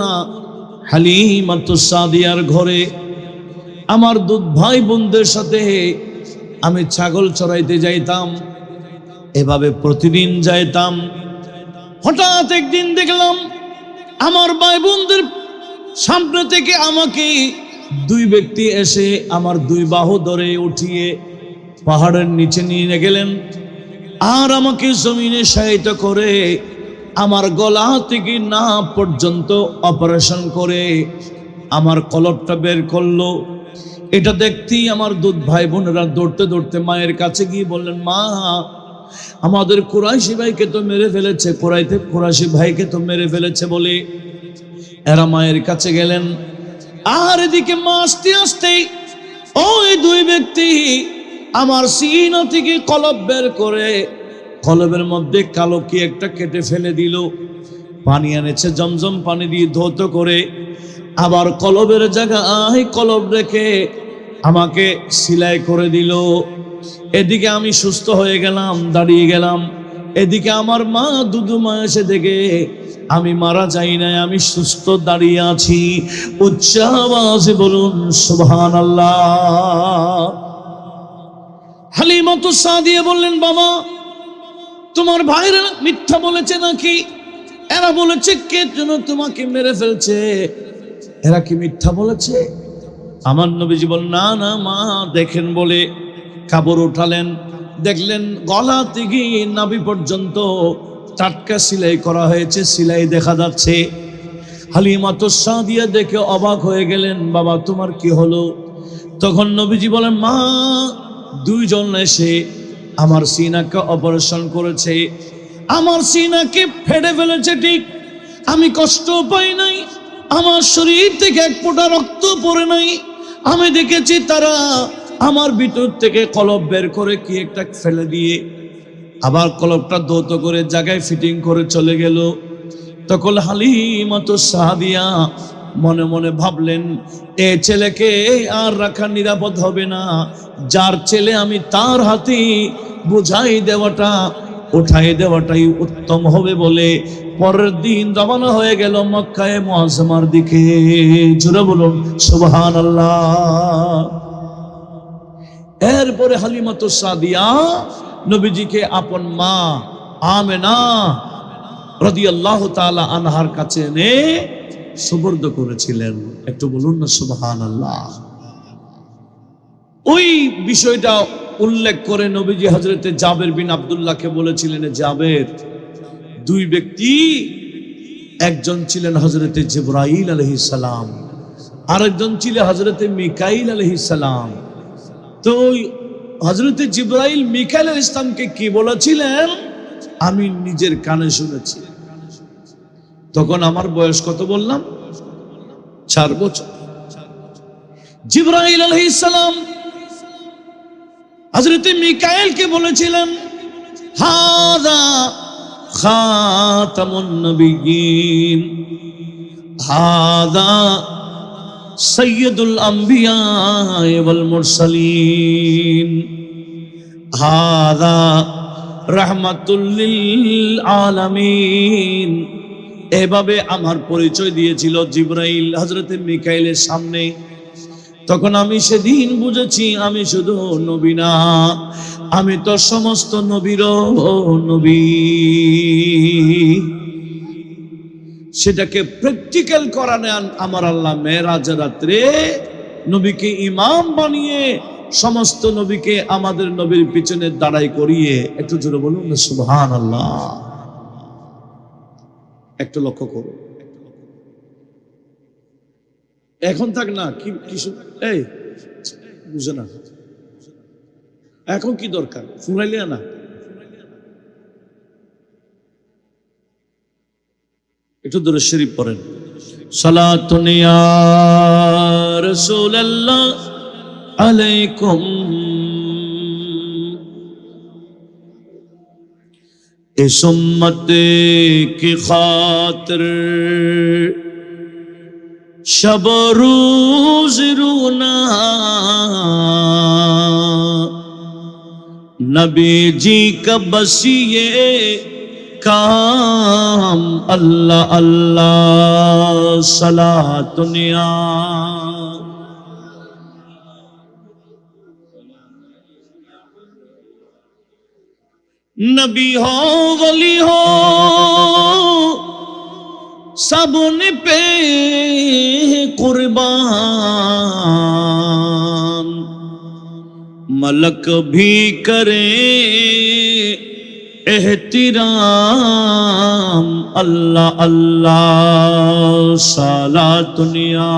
হালিমাতুস সাদিয়ার ঘরে, আমার দুধ ভাই বোনদের সাথে আমি ছাগল চড়াইতে যাইতাম, এভাবে প্রতিদিন যাইতাম। হঠাৎ একদিন দেখলাম আমার ভাই বোনদের সামনে থেকে আমাকে 2 ব্যক্তি এসে আমার 2 বাহু ধরে উঠিয়ে পাহাড়ের নিচে নিয়ে গেলেন। আর আমাকে জমিনে শায়িত করে আমার গলা থেকে না পর্যন্ত অপারেশন করে আমার কলবটা বের করলো। এটা দেখতেই আমার দুধ ভাই বোনেরা দৌড়তে দৌড়তে মায়ের কাছে গিয়ে বললেন, মা, আমাদের কুরাইশি ভাইকে তো মেরে ফেলেছে, কুরাইশি ভাইকে তো মেরে ফেলেছে বলে এরা মায়ের কাছে গেলেন। আর এদিকে মা আসতে আসতেই ওই দুই ব্যক্তি আমার সিনা থেকে কলব বের করে কলবের মধ্যে কালো কি একটা কেটে ফেলে দিল। পানি এনেছে জমজম পানি দিয়ে ধৌত করে, আবার কলবের জায়গায় কলব রেখে আমাকে সেলাই করে দিল। এদিকে আমি সুস্থ হয়ে গেলাম, দাঁড়িয়ে গেলাম। এদিকে আমার মা দুদুমা এসে দেখে আমি মারা যাই নাই, আমি সুস্থ দাঁড়িয়ে আছি। উচ্চ আওয়াজে বলুন সুবহানাল্লাহ। হালিমাতু সাদিয়া বললেন, বাবা, তোমার ভাইরা মিথ্যা বলেছে নাকি? এরা বলেছে কে যেন তোমাকে মেরে ফেলছে। এরা কি মিথ্যা বলেছে? আমার নবীজি বলেন, না না মা, দেখেন বলে কাপড় উঠালেন, দেখলেন গলা থেকে নাভি পর্যন্ত টাটকা সেলাই করা হয়েছে, সেলাই দেখা যাচ্ছে। হালিমাতু সাদিয়া দেখে অবাক হয়ে গেলেন, বাবা তোমার কি হলো? তখন নবীজি বলেন, মা, দুইজন এসে আমার সিনাকে অপারেশন করেছে, আমার সিনাকে ফেটে ফেলেছে, ঠিক আমি কষ্ট পাই নাই, আমার শরীর থেকে এক ফোঁটা রক্ত পড়ে নাই। আমি দেখেছি তারা আমার ভিতর থেকে কলব বের করে কি একটা ফেলে দিয়ে আবার কলবটা ধৌত করে জায়গায় ফিটিং করে চলে গেল। তখন হালিমাতু সাদিয়া মনে মনে ভাবলেন, এ ছেলেকে আর রাখা নিরাপদ হবে না, যার ছেলে আমি তার হাতে বুঝাই দেওয়াটা উঠাই দেওয়াটাই উত্তম হবে বলে পরের দিন রওনা হয়ে গেল মক্কায়ে মুআজ্জামার দিকে। জোরে বলুন সুবহানাল্লাহ। এরপরে হালিমাতু সাদিয়া নবীজিকে আপন মা আমেনা রাদিয়াল্লাহু তাআলা আনহার কাছে এনে সুপর্দ করেছিলেন। একটু বলুন না সুবহানাল্লাহ। ওই বিষয়টা উল্লেখ করে নবীজি হযরতে জাবের বিন আব্দুল্লাহকে বলেছিলেন, জাবের, দুই ব্যক্তি, একজন ছিলেন হযরতে জিবরাইল আলাইহিস সালাম, আরেকজন ছিলেন হযরতে মিকাইল আলাইহিস সালাম। তো ওই হযরতে জিবরাইল মিকাইল আলাইহিস সালামকে কি বলেছিলেন আমি নিজের কানে শুনেছি। তখন আমার বয়স কত বললাম? 4 বছর। জিবরাইল আলাইহিস সালাম হযরতে মিকাইলকে বলেছিলেন, হাযা খাতামুন নবিয়্যিন, হাযা সাইয়্যিদুল আম্বিয়া ওয়াল মুরসালিন, হাযা রাহমাতুল লিল আলামিন। এভাবে আমার পরিচয় দিয়েছিল জিবরাইল হযরতে মিকাইলের সামনে। তখন আমি সেদিন বুঝেছি আমি শুধু নবী না, আমি তো সমস্ত নবীরও নবী। সেটাকে প্র্যাকটিক্যাল করানে আমার আল্লাহ মেরাজের রাত্রে নবীকে ইমাম বানিয়ে সমস্ত নবীকে আমাদের নবীর পিছনে দাঁড়াই করিয়ে, একটু জোরে বলুন না সুবহানাল্লাহ। একটু লক্ষ্য করো, এখন থাক না কি কিছু, এই বুঝে না, এখন কি দরকার ফুরাইলিয়া না, একটু দরুদ শরীফ পড়েন। সালাতুন ইয়া রাসূলুল্লাহ আলাইকুম इस उम्मत की खातिर शब रोज रोना, नबी जी का बस ये काम, अल्लाह अल्लाह सलातुन या नबी हो वली हो सब ने पे कुर्बान, मलक भी करे এহতিরাম আল্লাহ আল্লাহ সালাতুনিয়া।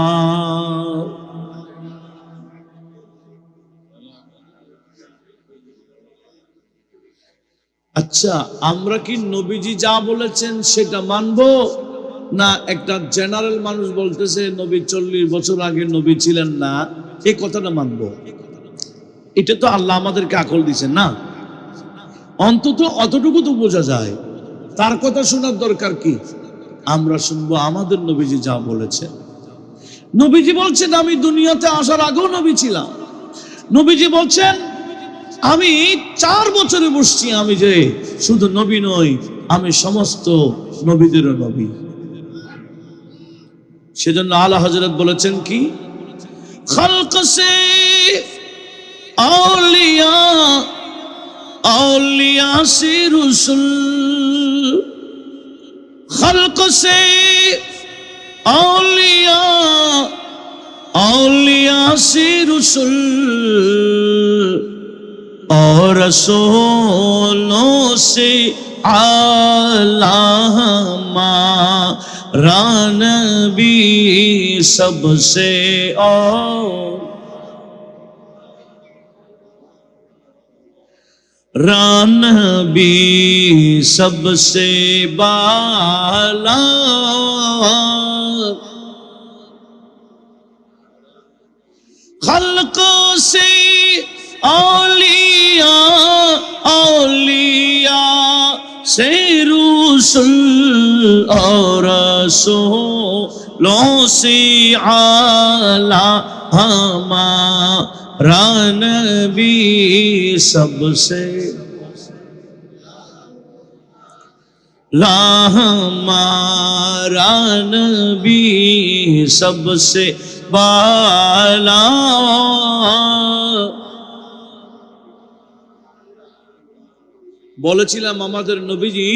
আচ্ছা, আমরা কি নবীজি যা বলেছেন সেটা মানবো, না একটা জেনারেল মানুষ বলতেছে নবী 40 বছর আগে নবী ছিলেন না, এই কথাটা মানবো? এটা তো আল্লাহ আমাদেরকে আকল দিচ্ছেন না, অন্তত অতটুকু তো বোঝা যায়। তার কথা শোনার দরকার কি? আমরা শুনবো আমাদের নবীজি যা বলেছেন। নবীজি বলছেন আমি দুনিয়াতে আসার আগেও নবী ছিলাম। নবীজি বলছেন আমি 4 বছরে বসছি, আমি যে শুধু নবী নই, আমি সমস্ত নবীদেরও নবী। সেজন্য আলা হযরত বলেছেন কি, খালক সে আউলিয়া, আউলিয়া সে রসুল, খালক সে আউলিয়া, আউলিয়া সে রসুল, और रसूलों से आला हमारा नबी सबसे और नबी सबसे बाला, खल्क़ों से औलिया, औलिया से रसूल, और रसूलों से आला हमारा नबी सबसे ला, हमारा नबी सबसे बाला। বলেছিলাম আমাদের নবীজি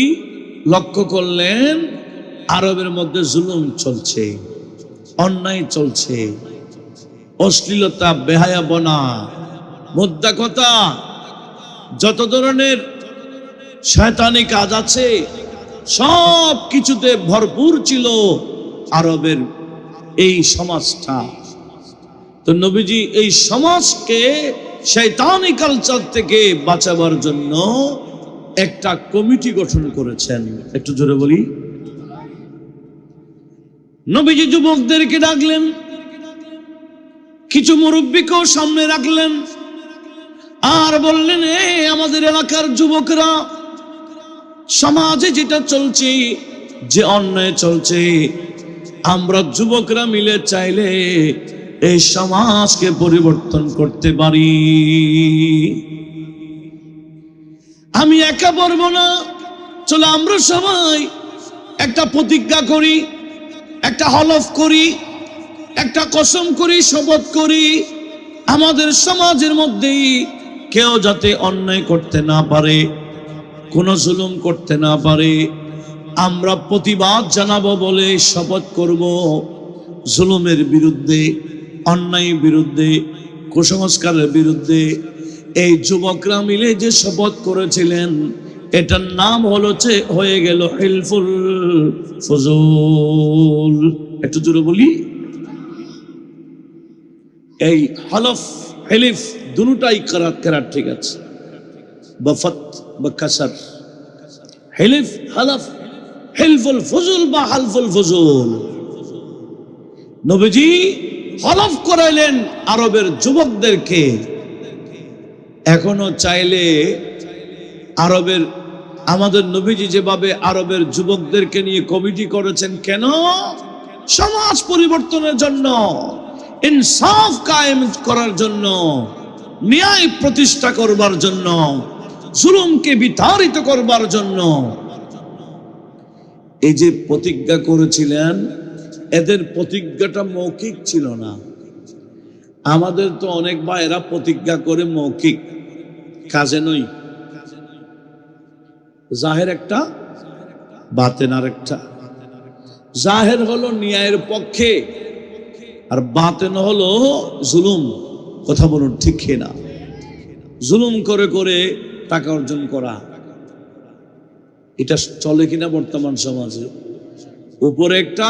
লক্ষ্য করলেন আরবের মধ্যে জুলুম চলছে, অন্যায় চলছে, অশ্লীলতা, বেহায়াপনা, মোদ্দা কথা, যত ধরনের শয়তানি কাজ আছে সব কিছুতে ভরপুর ছিল আরবের এই সমাজটা। তো নবীজি এই সমাজকে শয়তানি কালচার থেকে বাঁচাবার জন্য একটা কমিটি গঠন করেছেন। একটু জোরে বলি। নবীজি যুবকদেরকে ডাকলেন, কিছু মুরব্বীকেও সামনে রাখলেন, আর বললেন আমাদের এলাকার যুবকরা, সমাজে যেটা চলছে, যে অন্যায় চলছে, আমরা যুবকরা মিলে চাইলে এই সমাজকে পরিবর্তন করতে পারি। আমি একা পারবো না, চলো আমরা সবাই একটা প্রতিজ্ঞা করি, একটা হলফ করি, একটা কসম করি, শপথ করি, আমাদের সমাজের মধ্যেই কেউ যাতে অন্যায় করতে না পারে, কোনো জুলুম করতে না পারে। আমরা প্রতিবাদ জানাবো বলে শপথ করব, জুলুমের বিরুদ্ধে, অন্যায় বিরুদ্ধে, কুসংস্কারের বিরুদ্ধে। এই যুবকরা মিলে যে শপথ করেছিলেন, এটার নাম হয়ে গেল হিলফুল ফুজুল। একটু জোরে বলি। এই হলফ হিলিফ দুটোটাই কেরাত ঠিক আছে, বফত বা কাসার। হিলিফ হলফ, হিলফুল ফুজুল বা হালফুল ফুজুল। নবীজি হলফ করাইলেন আরবের যুবকদেরকে। এখনো চাইলে আরবের, আমাদের নবীজি যেভাবে আরবের যুবকদেরকে নিয়ে কমিটি করেছেন, কেন? সমাজ পরিবর্তনের জন্য, ইনসাফ কায়েম করার জন্য, ন্যায় প্রতিষ্ঠা করবার জন্য, জুলুমকে বিতাড়িত করবার জন্য। এই যে প্রতিজ্ঞা করেছিলেন, এদের প্রতিজ্ঞাটা মৌখিক ছিল না। আমাদের তো অনেক ভাইয়েরা প্রতিজ্ঞা করে মৌখিক, কাজে নই। জাহের একটা, বাতেন আর একটা। জাহের হলো ন্যায়ের পক্ষে, আর বাতেন হলো জুলুম। কথা বলুন ঠিক না? জুলুম করে করে টাকা অর্জন করা, এটা চলে কিনা বর্তমান সমাজে? উপরে একটা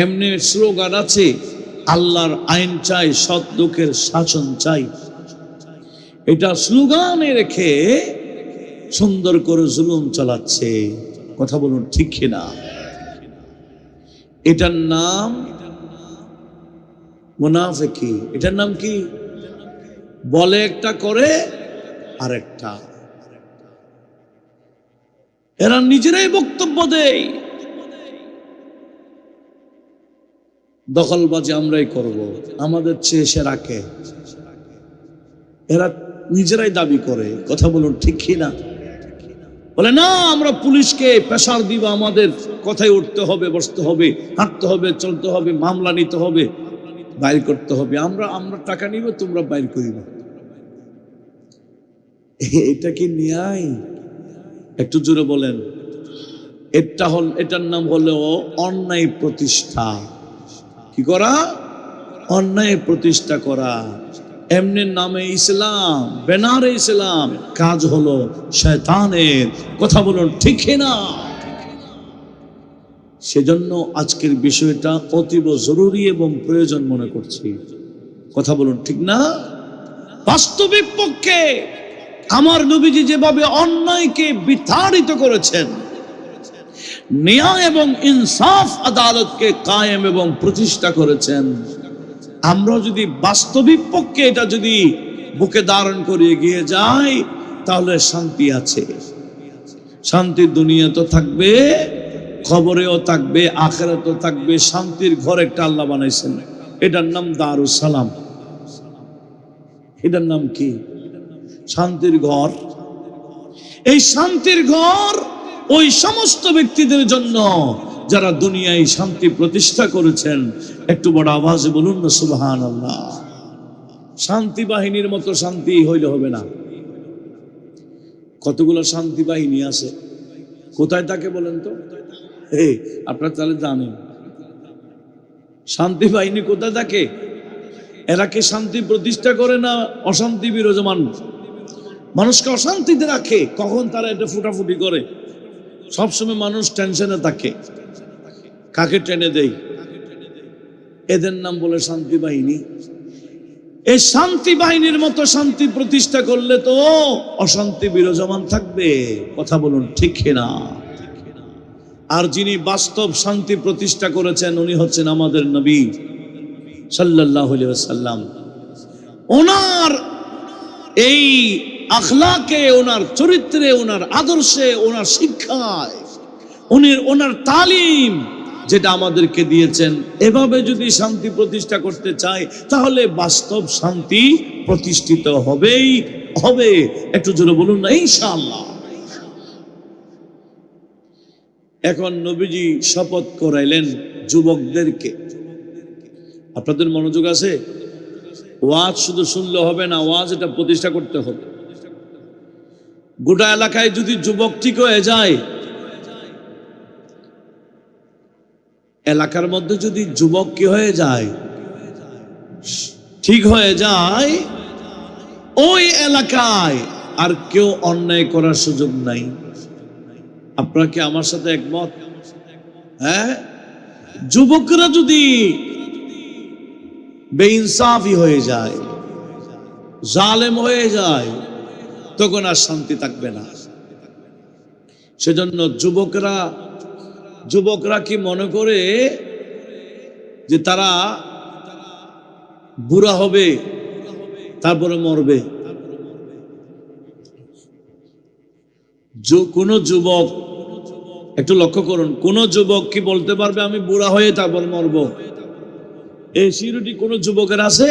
এমনি স্লোগান আছে, আল্লাহর আইন চাই, সৎ লোকের শাসন চাই। এটা স্লোগানে রেখে সুন্দর করে জুলুম চালাচ্ছে। কথা বলুন ঠিক কিনা? এটার নাম মুনাফিকি। এটার নাম কি? বলে একটা, করে আরেকটা। এরা নিজেরাই বক্তব্য দেয়, দখলবাজি আমরাই করব, আমাদের চেয়ে সে রাখে। এরা নিজেরাই দাবি করে। কথা বলুন ঠিক কিনা? বলে না, আমরা পুলিশকে প্রেসার দিব, আমাদের কথায় উঠতে হবে, বসতে হবে, হাঁটতে হবে, চলতে হবে, মামলা নিতে হবে, বাইর করতে হবে। আমরা টাকা নিব, তোমরা বাইর করিব। এটা কি ন্যায়? একটু জোরে বলেন। এটার নাম হলো অন্যায় প্রতিষ্ঠা। কি করা? অন্যায় প্রতিষ্ঠা করা। এমনি নামে ইসলাম, ব্যানারে ইসলাম, কাজ হলো শয়তানের। কথা বলুন ঠিক না? সেজন্য আজকের বিষয়টা অতীব জরুরি এবং প্রয়োজন মনে করছি। কথা বলুন ঠিক না? বাস্তবিক পক্ষে আমার নবীজি যেভাবে অন্যায়কে বিতাড়িত করেছেন, ন্যায় এবং ইনসাফ আদালতকে কায়েম এবং প্রতিষ্ঠা করেছেন, আমরা যদি বাস্তবিক পক্ষে এটা যদি বুকে ধারণ করে এগিয়ে যাই, তাহলে শান্তি আছে। শান্তির দুনিয়া তো থাকবে, খবরেও থাকবে, আখিরাতেও থাকবে। শান্তির ঘর একটা আল্লাহ বানাইছেন, এটার নাম দারুস সালাম। এটার নাম কি? শান্তির ঘর। এই শান্তির ঘর ওই সমস্ত ব্যক্তিদের জন্য যারা দুনিয়ায় শান্তি প্রতিষ্ঠা করেছেন। একটু বড় আওয়াজে বলুন না সুবহানাল্লাহ। শান্তি বাহিনীর মতো শান্তি হইলে হবে না। কতগুলো শান্তি বাহিনী আছে, কোথায় থাকে বলেন তো? আপনারা তাহলে জানেন শান্তি বাহিনী কোথায় থাকে? এরা কি শান্তি প্রতিষ্ঠা করে না অশান্তি বিরাজমান? মানুষকে অশান্তিতে রাখে। কখন তারা এটা ফুটাফুটি করে? সবসময় মানুষ টেনশনে থাকে। কাকে টেনে দেয়? এদের নাম বলে শান্তি বাহিনী। এই শান্তি বাহিনীর মতো শান্তি প্রতিষ্ঠা করলে তো অশান্তি বিরাজমান থাকবে। কথা বলুন ঠিক না? আর যিনি বাস্তব শান্তি প্রতিষ্ঠা করেছেন, উনি হচ্ছেন আমাদের নবী সাল্লাল্লাহু আলাইহি ওয়াসাল্লাম। ওনার এই আখলাকে, ওনার চরিত্রে, ওনার আদর্শে, ওনার শিক্ষায়, ওনার তালিম যেটা আমাদেরকে দিয়েছেন, এভাবে যদি শান্তি প্রতিষ্ঠা করতে চাই, তাহলে বাস্তব শান্তি প্রতিষ্ঠিত হবেই হবে। একটু জোরে বলুন না ইনশাআল্লাহ। এখন নবীজি শপথ করাইলেন যুবকদেরকে। আপনাদের মনোযোগ আছে? ওয়াজ শুধু শুনলে হবে না, ওয়াজ এটা প্রতিষ্ঠা করতে হবে। গোটা এলাকায় যদি যুবক ঠিক হয়ে যায়, এলাকার মধ্যে যদি যুবক কি হয়ে যায়, ঠিক হয়ে যায়, ওই এলাকায় আর কেউ অন্যায় করার সুযোগ নাই। আপনারা কি আমার সাথে একমত? হ্যাঁ, যুবকরা যদি বেইনসাফি হয়ে যায়, জালেম হয়ে যায়, তখন আর শান্তি থাকবে না। সেজন্য যুবকরা কি মনে করে যে তারা বুড়া হবে, তারপরে মরবে? কোন যুবক, একটু লক্ষ্য করুন, কোন যুবক কি বলতে পারবে আমি বুড়া হয়ে তারপর মরবো? এই সিউরিটি কোন যুবকের আছে?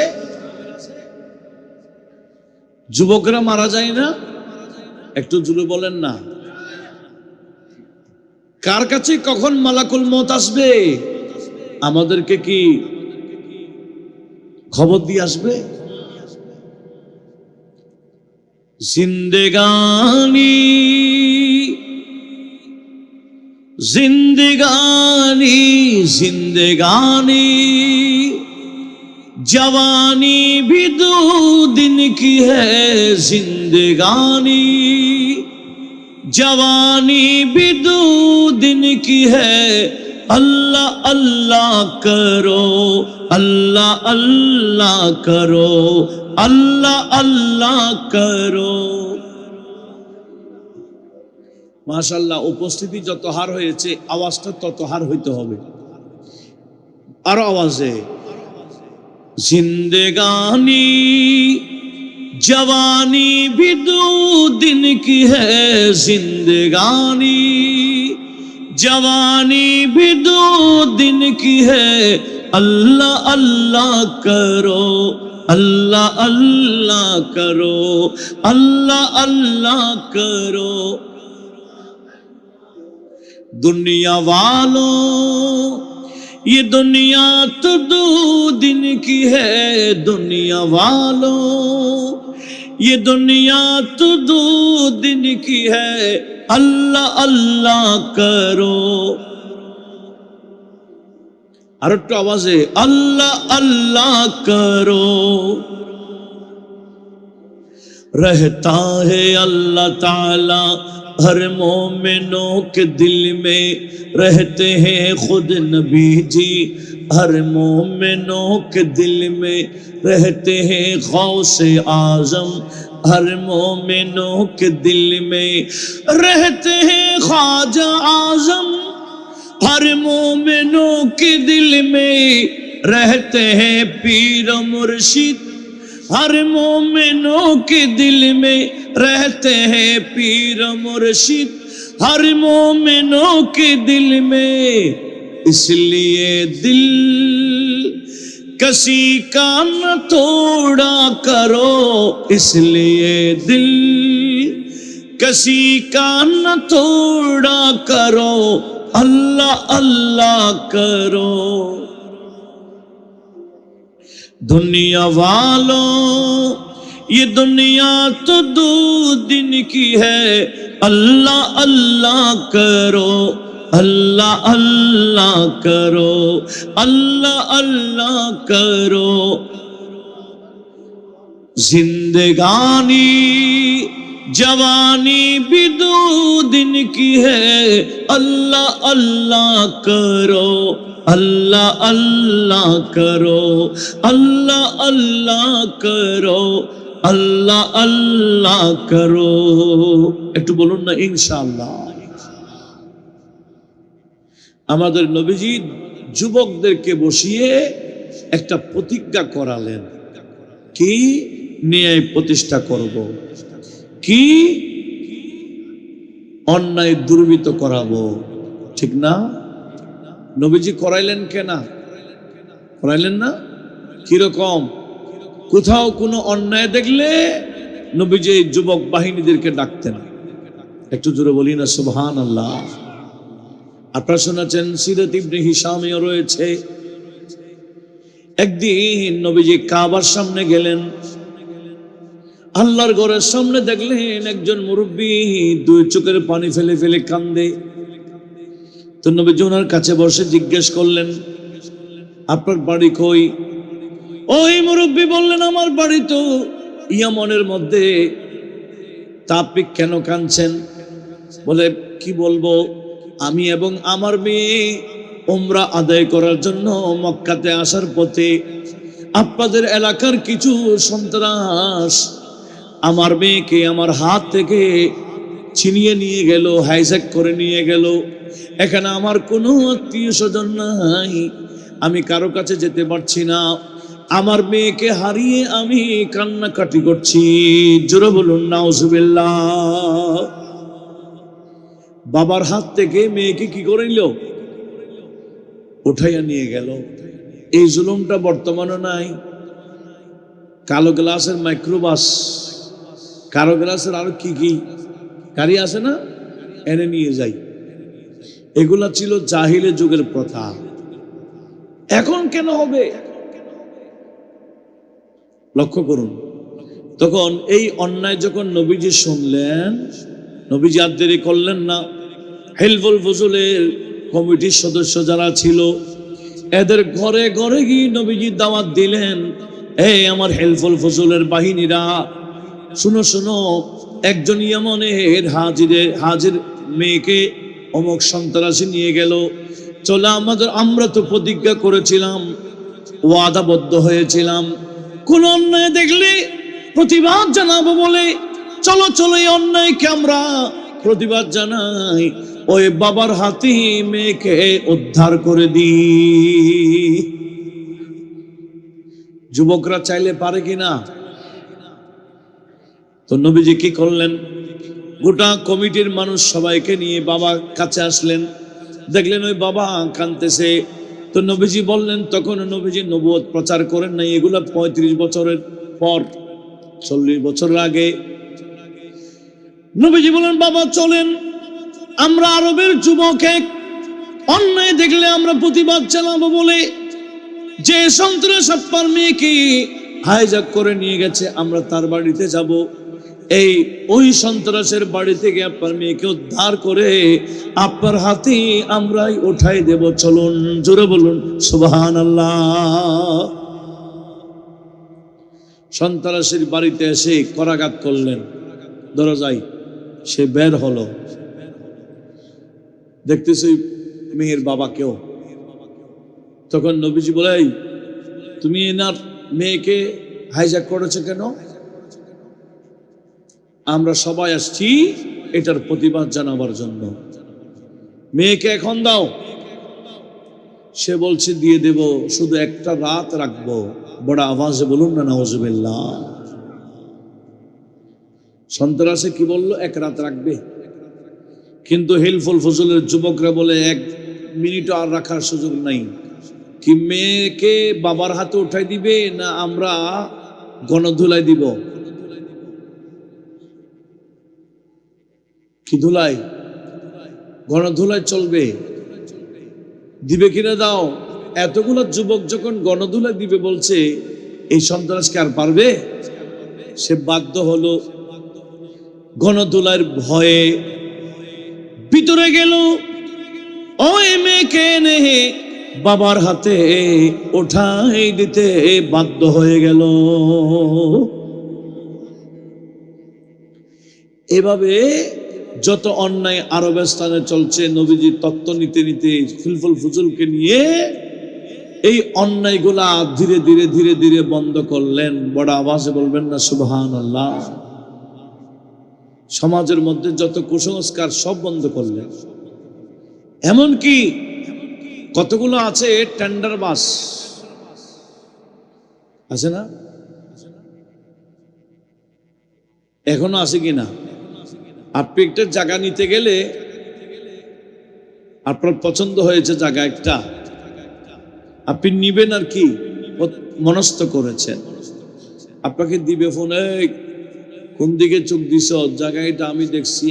যুবকরা মারা যায় না? একটু জুড়ে বলেন না। কার কাছে কখন মালাকুল মউত আসবে আমাদেরকে কি খবর দিয়ে আসবে? জিন্দেগানি জিন্দেগানি জিন্দেগানি जवानी भी दो दिन की है जिंदगानी जवानी भी दो दिन की है अल्लाह अल्लाह करो अल्लाह अल्लाह करो अल्लाह अल्लाह करो माशाल्लाह उपस्थिति যত হার হয়েছে আওয়াজটা তত হার হইতে হবে আর আওয়াজে जिंदगानी जवानी भी दो दिन की है जिंदगानी जवानी भी दो दिन की है अल्लाह अल्लाह करो अल्लाह अल्लाह करो अल्लाह अल्लाह करो दुनिया वालों ये दुनिया तो दो दिन की है दुनिया वालों ये दुनिया तो दो दिन की है अल्लाह अल्लाह करो और एक आवाज है अल्लाह अल्लाह करो रहता है अल्लाह ताला हर मोमिनों के दिल में रहते हैं खुद नबी जी हर मोमिनों के दिल में रहते हैं गौसे आजम हर मोमिनों के दिल में रहते हैं ख्वाजा आजम हर मोमिनों के दिल में रहते हैं पीर मुर्शिद हर मोमिनों के दिल में रहते हैं पीर मुर्शिद हर मोमिनों के दिल में इसलिए दिल किसी का न तोड़ा करो इसलिए दिल किसी का न तोड़ा करो अल्लाह अल्लाह करो दुनिया वालों ये दुनिया तो दो दिन की है अल्लाह अल्लाह करो अल्लाह अल्लाह करो अल्लाह अल्लाह करो जिंदगानी जवानी भी दो दिन की है अल्लाह अल्लाह करो अल्लाह अल्लाह करो अल्लाह अल्लाह करो अल्लाह अल्लाह करो একটু বলুন না ইনশাআল্লাহ আমাদের নবীজি যুবকদেরকে বসিয়ে একটা প্রতিজ্ঞা করালেন কি ন্যায় প্রতিষ্ঠা করব কি অন্যায় দুর্বৃত্ত করাবো ঠিক না নবীজি করাইলেন কেনা করাইলেন না কি রকম কোথাও কোনো অন্যায় দেখলে নবীজি যুবক বাহিনীদেরকে ডাকতেন একটু জোরে বলি না সুবহানাল্লাহ আপনারা শুনেছেন সিরাত ইবনে হিশামে রয়েছে একদিন নবীজি কাবার সামনে গেলেন আল্লাহর ঘরের সামনে দেখলেন একজন মুরব্বী দুই চোখের পানি ফেলে ফেলে কান্দে তো নবীজি ওনার কাছে বসে জিজ্ঞেস করলেন আপনার বাড়ি কই ওই মুরব্বী বললেন আমার বাড়ি তো ইয়ামনের মধ্যে তা আপনি কেন কাঁদছেন বলে কি বলবো আমি এবং আমার মেয়ে উমরা আদায় করার জন্য মক্কাতে আসার পথে আপনাদের এলাকার কিছু সন্ত্রাস আমার মেয়েকে আমার হাত থেকে ছিনিয়ে নিয়ে গেল হাইজ্যাক করে নিয়ে গেল এখানে আমার কোনো আত্মীয় স্বজন নাই আমি কারো কাছে যেতে পারছি না আমার মেয়েকে হারিয়ে আমি কান্নাকাটি করছি জোরে বলুন নাউজুবিল্লাহ বাবার হাত থেকে মেয়েকে কি করে নিল উঠাইয়া নিয়ে গেল এই জুলুমটা বর্তমানে নাই কালো গ্লাসের মাইক্রোবাস কালো গ্লাসের আরো কি কি গাড়ি আছে না এনে নিয়ে যাই এগুলা ছিল জাহিলে যুগের প্রথা এখন কেন হবে লক্ষ্য করুন তখন এই অন্যায় যখন নবীজি শুনলেন নবীজি আর দেরি করলেন না হেলফুল ফজলের কমিটির সদস্য যারা ছিল এদের ঘরে ঘরে গিয়ে নবীজি দাওয়াত দিলেন এই আমার হেলফুল ফজলের বাহিনীরা শুনো শুনো একজন ইয়েমেনের হাজির মেয়েকে অমুক সন্ত্রাসী নিয়ে গেল, চলে আমরা তো প্রতিজ্ঞা করেছিলাম, ওয়াদাবদ্ধ হয়েছিলাম, কোন অন্যায় দেখলে প্রতিবাদ জানাবো বলে, চলো চলো এই অন্যায়কে আমরা প্রতিবাদ জানাই, ওই বাবার হাতে মেয়েকে উদ্ধার করে দিই। যুবকরা চাইলে পারে কিনা? তো নবীজি কি করলেন? গোটা কমিটির মানুষ সবাইকে নিয়ে বাবার কাছে আসলেন, দেখলেন ওই বাবা কাঁদতেছে। তো নবীজি বললেন, তখন নবীজি নবুয়ত প্রচার করেন নাই, এগুলো 35 বছরের পর, 40 বছরের আগে। নবীজি বলেন, বাবা চলেন, আমরা আরবের যুবক এক অন্যায় দেখলে আমরা প্রতিবাদ জানাবো বলে যে সন্ত্রাস আপনার মেয়েকে হাইজ্যাক করে নিয়ে গেছে, আমরা তার বাড়িতে যাব, ওই সন্ত্রাসের বাড়ি থেকে আপনার মেয়েকে উদ্ধার করে আপনার হাতে আমরাই উঠাই দেব, চলুন। জোরে বলুন সুবহানাল্লাহ। সন্ত্রাসের বাড়িতে এসে করাঘাত করলেন দরজায়, সে বের হলো, দেখতেছি মেয়ের বাবাকেও। তখন নবীজি বলে, তুমি এনার মেয়েকে হাইজ্যাক করেছো কেন? আমরা সবাই আসছি এটার প্রতিবাদ জানাবার জন্য, মেয়েকে এখন দাও। সে বলছে, দিয়ে দেব, শুধু একটা রাত রাখবো। বড় আওয়াজে বলুন না নাউজুবিল্লাহ। সন্ত্রাসে কি বললো? এক রাত রাখবে। কিন্তু হিলফুল ফজলের যুবকরা বলে 1 মিনিট আর রাখার সুযোগ নাই। কি মেয়েকে বাবার হাতে উঠাই দিবে, না আমরা গণধুলাই দিব? কি ধুলাই? গণধুলাই চলবে, দিবে কিনা দাও। এতগুলো যুবক যখন গণধুলাই দিবে বলছে, এই সন্ত্রাসকে আর পারবে? সে বাধ্য হলো, গণধুলার ভয়ে ভিতরে গেল, ওই মেয়েকে এনে বাবার হাতে ওঠাই দিতে বাধ্য হয়ে গেল। এভাবে যত অন্যায় আরবের স্থানে চলছে, নবীজি তত্ত্ব নিতে নিতে হিলফুল ফুজুলকে নিয়ে এই অন্যায়গুলা ধীরে ধীরে ধীরে ধীরে বন্ধ করলেন। বড় আওয়াজে বলবেন না সুবহানাল্লাহ। সমাজের মধ্যে যত কুসংস্কার সব বন্ধ করলেন। এমনকি কতগুলো আছে টেন্ডার বাস আছে না, এখনো আছে কিনা? আপনি একটা জায়গা নিতে গেলে, আপনার পছন্দ হয়েছে জায়গা একটা, আপনি নিবেন আর কি মনস্থ করেছেন, আপনাকে দিবে ফোনে, কোন দিকে চোখ দিছ, জায়গাটা আমি দেখছি,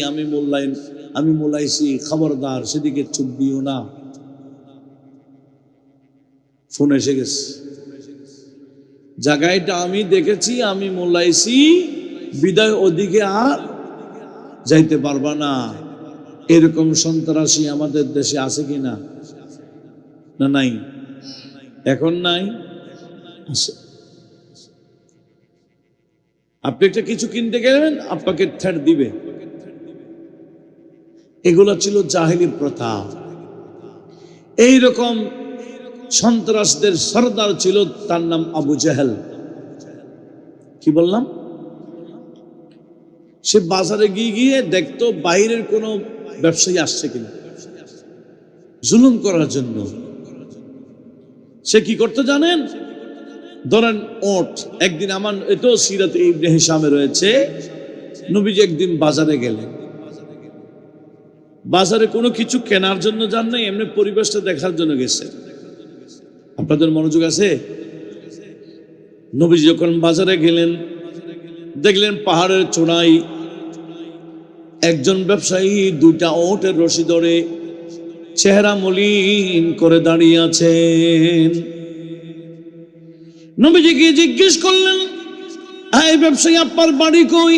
আমি মোলাইছি, খবরদার সেদিকে চোখ দিও না। ফোন এসে গেছে, জায়গাটা আমি দেখেছি, আমি মোলাইছি, বিদায় ওদিকে আর যাইতে পারবা না। এরকম সন্ত্রাসী আমাদের দেশে আছে কিনা? না নাই? এখন নাই, আছে। আপনি একটা কিছু কিনতে গেলেন, আপনাকে থ্রেট দিবে। এগুলো ছিল জাহেলি প্রথা। এইরকম সন্ত্রাসদের সরদার ছিল, তার নাম আবু জেহেল। কি বললাম? সে বাজারে গিয়ে গিয়ে দেখতো বাইরের কোনো ব্যবসায়ী আসছে কিনা, জুলুম করার জন্য। সে কি করতে জানেন? ধরেন ওট, একদিন আমার এটাও সিরাত ইবনে হিশামে রয়েছে, নবীজি একদিন বাজারে গেলেন, বাজারে কোনো কিছু কেনার জন্য যান নাই, এমনি পরিবেশটা দেখার জন্য গেছে। আপনাদের মনোযোগ আছে? নবীজি যখন বাজারে গেলেন, দেখলেন পাহাড়ের চূড়ায় একজন ব্যবসায়ী 2টা ওটের রশি ধরে চেহারা মলিন করে দাঁড়িয়ে আছেন। নবীজিকে জিজ্ঞেস করলেন, এই ব্যবসায়ী আপনার বাড়ি কই?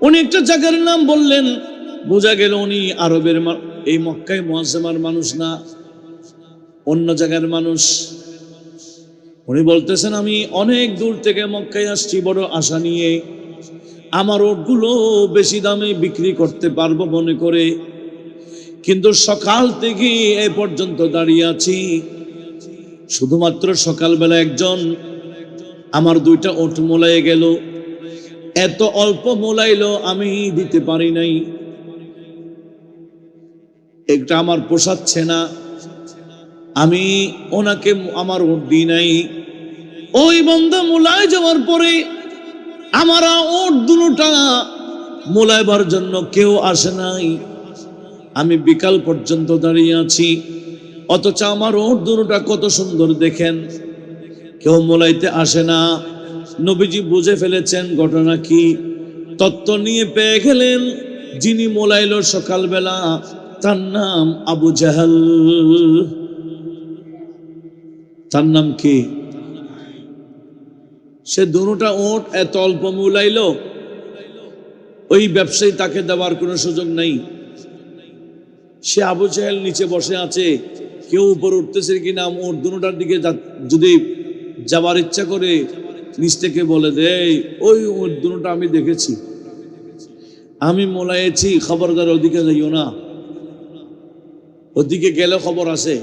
উনি একটা জায়গার নাম বললেন। বোঝা গেল উনি আরবের, এই মক্কায় মুআজ্জামার মানুষ না, অন্য জায়গার মানুষ। উনি বলতেছেন, আমি অনেক দূর থেকে মক্কায় আসছি বড় আশা নিয়ে, আমার ওটগুলো বেশি দামে বিক্রি করতে পারবো মনে করে, কিন্তু সকাল থেকে এ পর্যন্ত দাঁড়িয়ে আছি, শুধুমাত্র সকালবেলা একজন আমার 2টা ওট মোলায়ে গেল। এত অল্প মোলাইলো, আমি দিতে পারি নাই, এটা আমার পোষাচ্ছে না, আমি ওনাকে আমার ওট দিই নাই। ওই বান্দা মোলায় যাওয়ার পরে আমার ওট 2টা মোলাইবার জন্য কেউ আসে নাই। আমি বিকাল পর্যন্ত দাঁড়িয়ে আছি, অথচ আমার ওট 2টা কত সুন্দর দেখেন, কেউ মোলাইতে আসে না। নবীজি বুঝে ফেলেছেন ঘটনা কি, তত্ত্ব নিয়ে পেয়ে গেলেন যিনি মোলাইল সকালবেলা তার নাম আবু জাহাল। তার নাম কি? সে 2টা ওট এত অল্প মোলাইল, ওই ব্যবসায়ী তাকে দেওয়ার কোনো সুযোগ নাই। সে আবু জাহেল নিচে বসে আছে, কেউ উপরে উঠতেছে কিনা, ওট 2টার দিকে যদি যাবার ইচ্ছা করে নিচ থেকে বলে দেয়, ওই ওট 2টা আমি দেখেছি, আমি মোলাইছি, খবরদার ওদিকে যাইও না, ওদিকে গেলে খবর আছে।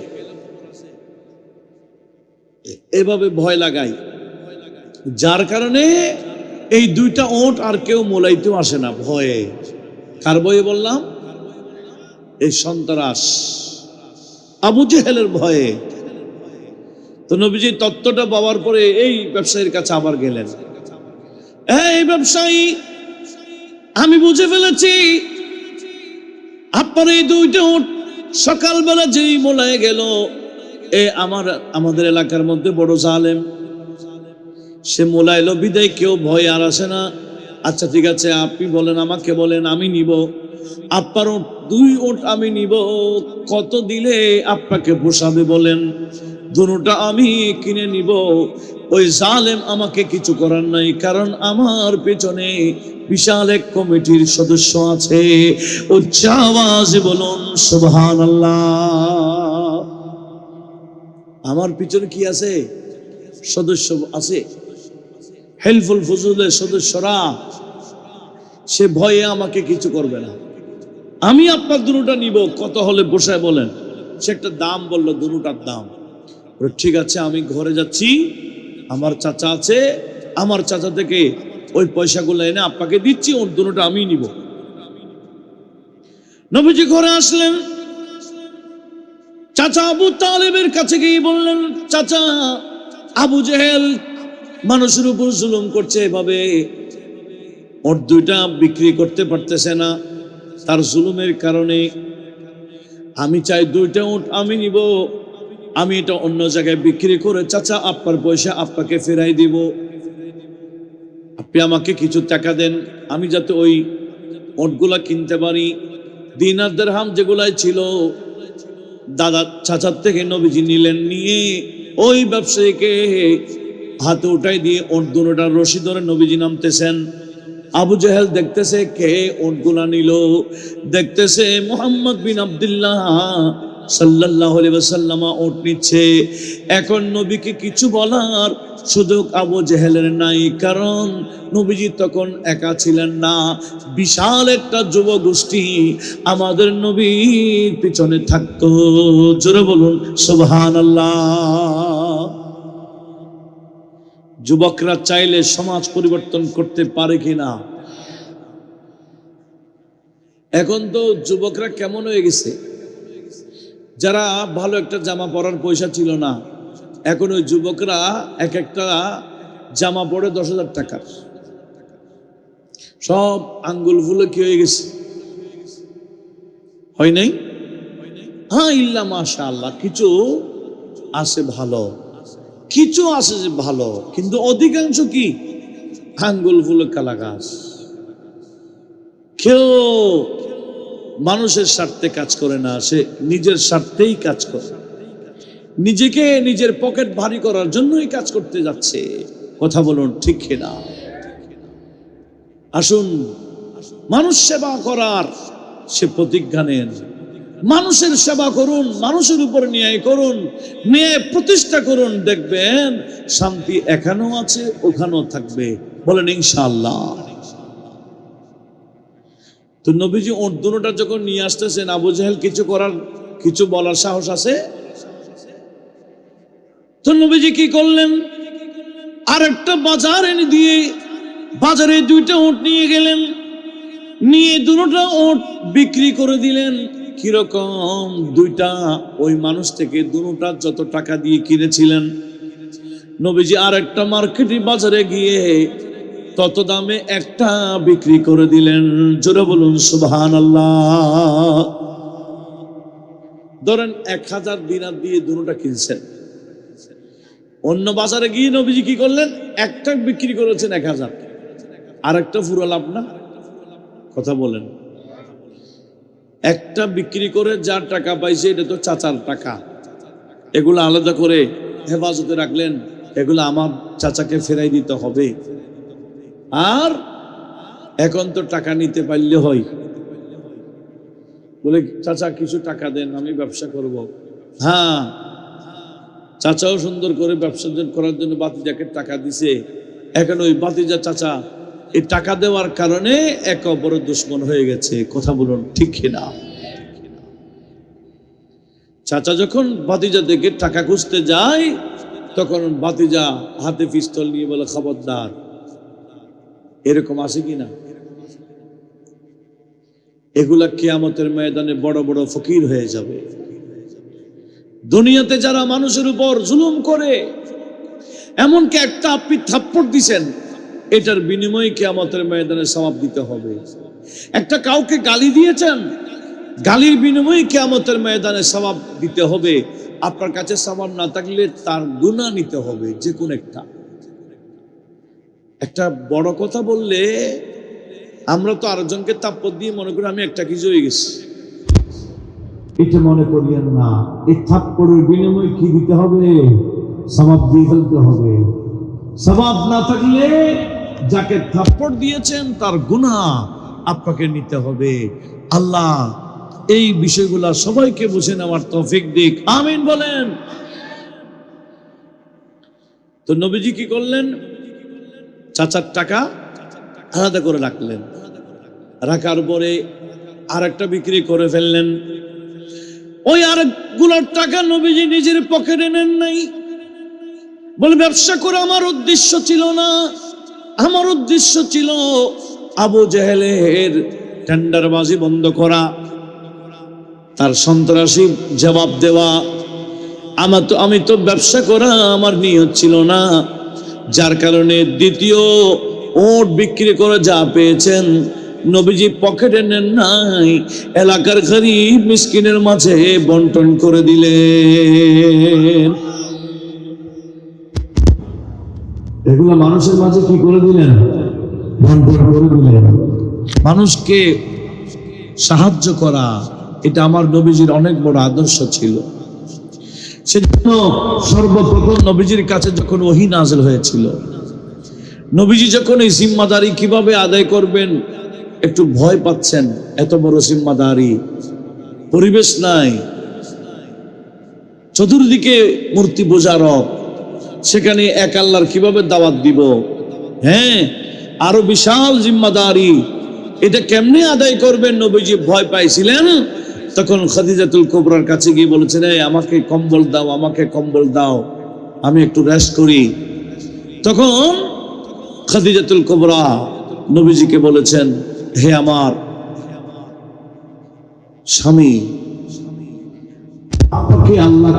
এভাবে ভয় লাগাই, যার কারণে এই 2টা ওট আর কেউ মোলাইতেও আসে না ভয়ে। কার ভয়ে বললাম? এই সন্ত্রাস আবু জেহেলের ভয়ে। তো নবীজি তত্ত্বটা পাওয়ার পরে এই ব্যবসায়ীর কাছে আবার গেলেন। এই ব্যবসায়ী, আমি বুঝে ফেলেছি আপনার এই 2টা ওট সকালবেলা যেই মোলায় গেল, আমাদের এলাকার মধ্যে বড় জালেম, সে মোলাইলো বিদায় কেউ ভয় আর আসে না। আচ্ছা ঠিক আছে, আপনি বলেন, আমাকে বলেন, আমি নিব আপনার 2 ওট আমি নিব, কত দিলে আপনাকে পোষাবে বলেন, 2টা আমি কিনে নিব। ওই জালেম আমাকে কিছু করার নাই, কারণ আমার পেছনে বিশাল এক কমিটির সদস্য আছে। উচ্চ আওয়াজে বলুন সুবহানাল্লাহ। আমার পিছনে কি আছে? সদস্য আছে, হেলফুল ফজুলের সদস্যরা। সে ভয়ে আমাকে কিছু করবে না, আমি আপনার 2টা নিব, কত হলে বসায় বলেন। সে একটা দাম বললো, 2টার দাম। ঠিক আছে, আমি ঘরে যাচ্ছি, আমার চাচা আছে, আমার চাচা থেকে ওই পয়সাগুলো এনে আপনাকে দিচ্ছি, ওর 2টা আমি নিব। নবীজি ঘরে আসলেন, চাচা আবু তালেবের কাছে গিয়ে বললেন, চাচা, আবু জেহেল মানুষের উপর জুলুম করছে, এভাবে ওর 2টা বিক্রি করতে পারতেছে না, তার জুলুমের কারণে আমি চাই 2টা ওট আমি নিব, আমি এটা অন্য জায়গায় বিক্রি করে চাচা আপনার পয়সা আপনাকে ফেরাই দিব, আপনি আমাকে কিছু টাকা দেন, আমি যাতে ওই ওটগুলা কিনতে পারি। দিনার দিরহাম যেগুলাই ছিল দাদা চাচার থেকে নবীজি নিলেন, নিয়ে ওই ব্যবসায়ীকে হাতে উঠাই দিয়ে ওট 2টার রশি ধরে নবীজি নামতেছেন। আবু জেহেল দেখতেছে কে ওটগুলা নিল, দেখতেছে মুহাম্মদ বিন আব্দুল্লাহ সাল্লাল্লাহু আলাইহি ওয়াসাল্লাম ওট নিচ্ছে। এখন নবীকে কিছু বলার সুযোগ আবু জেহেলের নাই, কারণ নবীজি তখন একা ছিলেন না, বিশাল একটা যুব গোষ্ঠী আমাদের নবীর পিছনে থাকতো। জোরে বলুন সুবহানাল্লাহ। যুবকরা চাইলে সমাজ পরিবর্তন করতে পারে কিনা? এখন তো যুবকরা কেমন হয়ে গেছে, যারা ভালো একটা জামা পরার পয়সা ছিল না, এখন ওই যুবকরা এক একটা জামা পরে 10,000 টাকার, সব আঙ্গুল ফুলে কি হয়ে গেছে, হয় নাই? হ্যাঁ, ইল্লা মাশাআল্লাহ, কিছু আছে ভালো, কিছু আছে যে ভালো, কিন্তু অধিকাংশ কি আঙ্গুল ফুলে কালা গাছ। কেউ মানুষের স্বার্থে কাজ করে না, সে নিজের স্বার্থেই কাজ করে, নিজেকে নিজের পকেট ভারী করার জন্যই কাজ করতে যাচ্ছে। কথা বলুন ঠিক কিনা? আসুন, মানুষ সেবা করার সে প্রতিজ্ঞা নেন, মানুষের সেবা করুন, মানুষের উপর ন্যায় করুন, ন্যায় প্রতিষ্ঠা করুন, দেখবেন শান্তি এখানেও আছে ওখানেও থাকবে। বলেন ইনশাআল্লাহ। তো নবীজি ওট দুটোটা যখন নিয়ে আসতেছেন, আবু জাহেল কিছু বলার সাহস আছে? তো নবীজি কি করলেন, আর একটা বাজার এনে দিয়ে বাজারে দুইটা ওট নিয়ে গেলেন, নিয়ে দুটোটা ওট বিক্রি করে দিলেন। কিরকম? দুইটা ওই মানুষ থেকে দুটোটা যত টাকা দিয়ে কিনেছিলেন, নবীজি আর একটা মার্কেটে বাজারে গিয়ে তত দামে একটা বিক্রি করে দিলেন। জোরে বলুন সুবহানাল্লাহ। ধরেন 1000 দিনার দিয়ে দুটোটা কিনছেন, অন্য বাজারে গিয়ে নবীজি কি করলেন, একটা বিক্রি করেছেন 1000, আর একটা পুরো লাভ না? কথা বলেন। একটা বিক্রি করে যার টাকা পাইছে এটা তো চাচার টাকা, এগুলো আলাদা করে হেফাজতে রাখলেন, এগুলো আমার চাচাকে ফেরাই দিতে হবে। আর এখন তো টাকা নিতে পারলে হয়, বলে চাচা কিছু টাকা দেন, আমি ব্যবসা করব। হ্যাঁ, চাচাও সুন্দর করে ব্যবসা করার জন্য বাতিজাকে টাকা দিছে। এখন ওই বাতিজা চাচা এই টাকা দেওয়ার কারণে একে অপরের দুশ্মন হয়ে গেছে। কথা বলুন ঠিক কিনা? চাচা যখন বাতিজা থেকে টাকা খুঁজতে যায়, তখন বাতিজা হাতে পিস্তল নিয়ে বলে খবরদার। এরকম আছে কিনা? এগুলা কিয়ামতের ময়দানে বড় বড় ফকির হয়ে যাবে। দুনিয়াতে যারা মানুষের উপর জুলুম করে, এমনকি একটা আপনি থাপ্পড় দিছেন, এটার বিনিময়ে কিয়ামতের ময়দানে সওয়াব দিতে হবে। একটা কাউকে গালি দিয়েছেন, গালির বিনিময়ে কিয়ামতের ময়দানে সওয়াব দিতে হবে। আপনার কাছে সওয়াব না থাকলে তার গুনাহ নিতে হবে, যে কোন একটা বড় কথা বললে আমরা তো আরেকজনকে থাপ্পড় দিয়ে মনে করি আমি একটা কিছু হয়ে গেছি। এটা মনে করিয়েন না, এই থাপ্পড়ের বিনিময়ে কি দিতে হবে? সওয়াব দিয়ে ফেলতে হবে। সওয়াব না থাকলে যাকে থাপ্পড় দিয়েছেন তার গুনাহ আপনাকে নিতে হবে। আল্লাহ এই বিষয়গুলা সবাইকে বুঝে নেওয়ার তৌফিক দিক, আমিন বলেন। তো নবীজি কি করলেন, চাচার টাকা আলাদা করে রাখলেন, রাখার পরে আর একটা বিক্রি করে ফেললেন। ওই আরেকগুলোর টাকা নবীজি নিজের পকেটে নেন নাই, বলে ব্যবসা করে আমার উদ্দেশ্য ছিল না, আমার উদ্দেশ্য ছিল আবু জেহেলের টেন্ডারবাজি বন্ধ করা, তার সন্ত্রাসী জবাব দেওয়া। আমি তো ব্যবসা করা আমার নিয়ত ছিল না, যার কারণে দ্বিতীয় ওট বিক্রি করে যা পেয়েছেন নবীজি পকেটে নেন নাই, এলাকার গরীব মিসকিনের মাঝে বন্টন করে দিলেন। এগুলো মানুষের মাঝে কি করে দিলেন? বন্টন করে দিলেন। মানুষকে সাহায্য করা, এটা আমার নবীজির অনেক বড় আদর্শ ছিল। সেজন্য সর্বপ্রথম নবীজির কাছে যখন ওহী নাযিল হয়েছিল, নবীজি যখন এই জিম্মাদারি কিভাবে আদায় করবেন একটু ভয় পাচ্ছেন। এত বড় জিম্মাদারি, পরিবেশ নাই, চতুর্দিকে মূর্তি পূজারক, সেখানে এক আল্লাহর কিভাবে দাওয়াত দিব? হ্যাঁ, আরো বিশাল জিম্মাদারি, এটা কেমনে আদায় করবেন? নবীজি ভয় পাইছিলেন। তখন খাদিজাতুল কুবরার কাছে গিয়ে বলেছেন, আমাকে কম্বল দাও, আমাকে কম্বল দাও, আমি একটু রেস্ট করি। তখন খাদিজাতুল কুবরা নবীজিকে বলেছেন, হে আমার স্বামী, আপনাকে আল্লাহ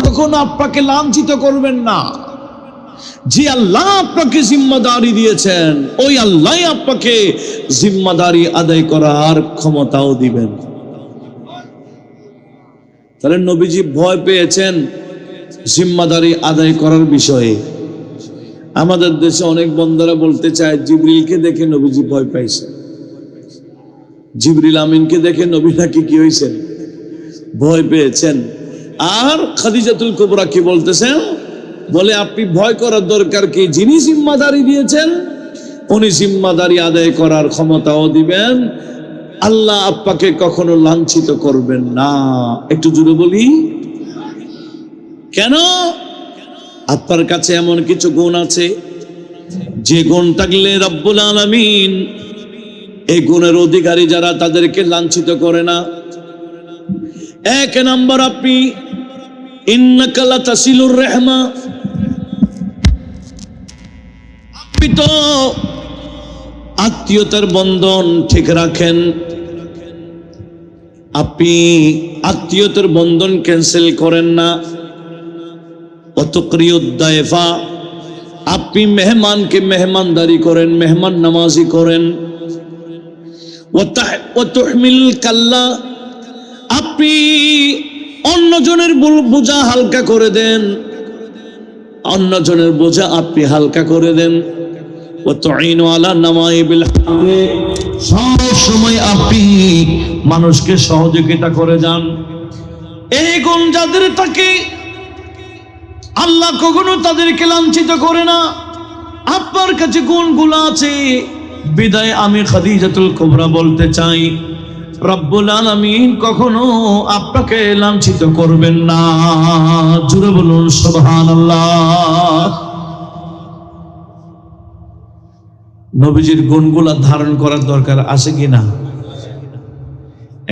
কখনো আপনাকে লাঞ্ছিত করবেন না। যে আল্লাহ আপনাকে জিম্মাদারি দিয়েছেন, ওই আল্লাহ আপনাকে জিম্মাদারি আদায় করার ক্ষমতাও দিবেন। তাহলে নবীজি ভয় পেয়েছেন জিম্মাদারি আদায় করার বিষয়ে। আমাদের দেশে অনেক বন্ধুরা বলতে চায় জিবরিলকে দেখে নবীজি ভয় পাইছে, জিবরিল আমিনকে দেখে নবী নাকি কি হয়েছেন? ভয় পেয়েছেন। আর খাদিজাতুল কুবরা কি বলতেছেন? বলে আপনি ভয় করার দরকার কি? যিনি জিম্মাদারি দিয়েছেন উনি জিম্মাদারি আদায় করার ক্ষমতাও দিবেন। আল্লাহ আপনাকে কখনো লাঞ্ছিত করবেন না। একটু জোরে বলি কেন? আপনার কাছে এমন কিছু গুণ আছে যে গুণ থাকলে রব্বুল আলামিন এই গুণের অধিকারী যারা তাদেরকে লাঞ্ছিত করে না। এক নম্বর, আপনি ইন্নাকা লাতাসিলুর রাহমা, আপনি তো আত্মীয়তার বন্ধন ঠিক রাখেন, আপনি আত্মীয়তার বন্ধন ক্যান্সেল করেন না। ওয়াতুকরিউদ দায়ফা, আপনি মেহমানকে মেহমানদারি করেন, মেহমান নামাজি করেন। ওয়াতুহমিল কাল্লা, আপনি অন্যজনের বোঝা হালকা করে দেন, অন্যজনের বোঝা আপনি হালকা করে দেন। ওয়াতুইনু আলা নামাইবিল হক, সব সময় আপনি মানুষকে সহযোগিতা করে যান। এই গুণ যাদের থাকে আল্লাহ কখনো তাদেরকে লাঞ্ছিত করে না। আপনার কাছে গুণগুলো আছে বিদায় আমি খাদিজাতুল কুবরা বলতে চাই, রব্বুল আলামিন কখনো আপনাকে লাঞ্ছিত করবেন না। জোরে বলুন সুবহানাল্লাহ। নবীজির গুণগুলা ধারণ করার দরকার আছে কিনা?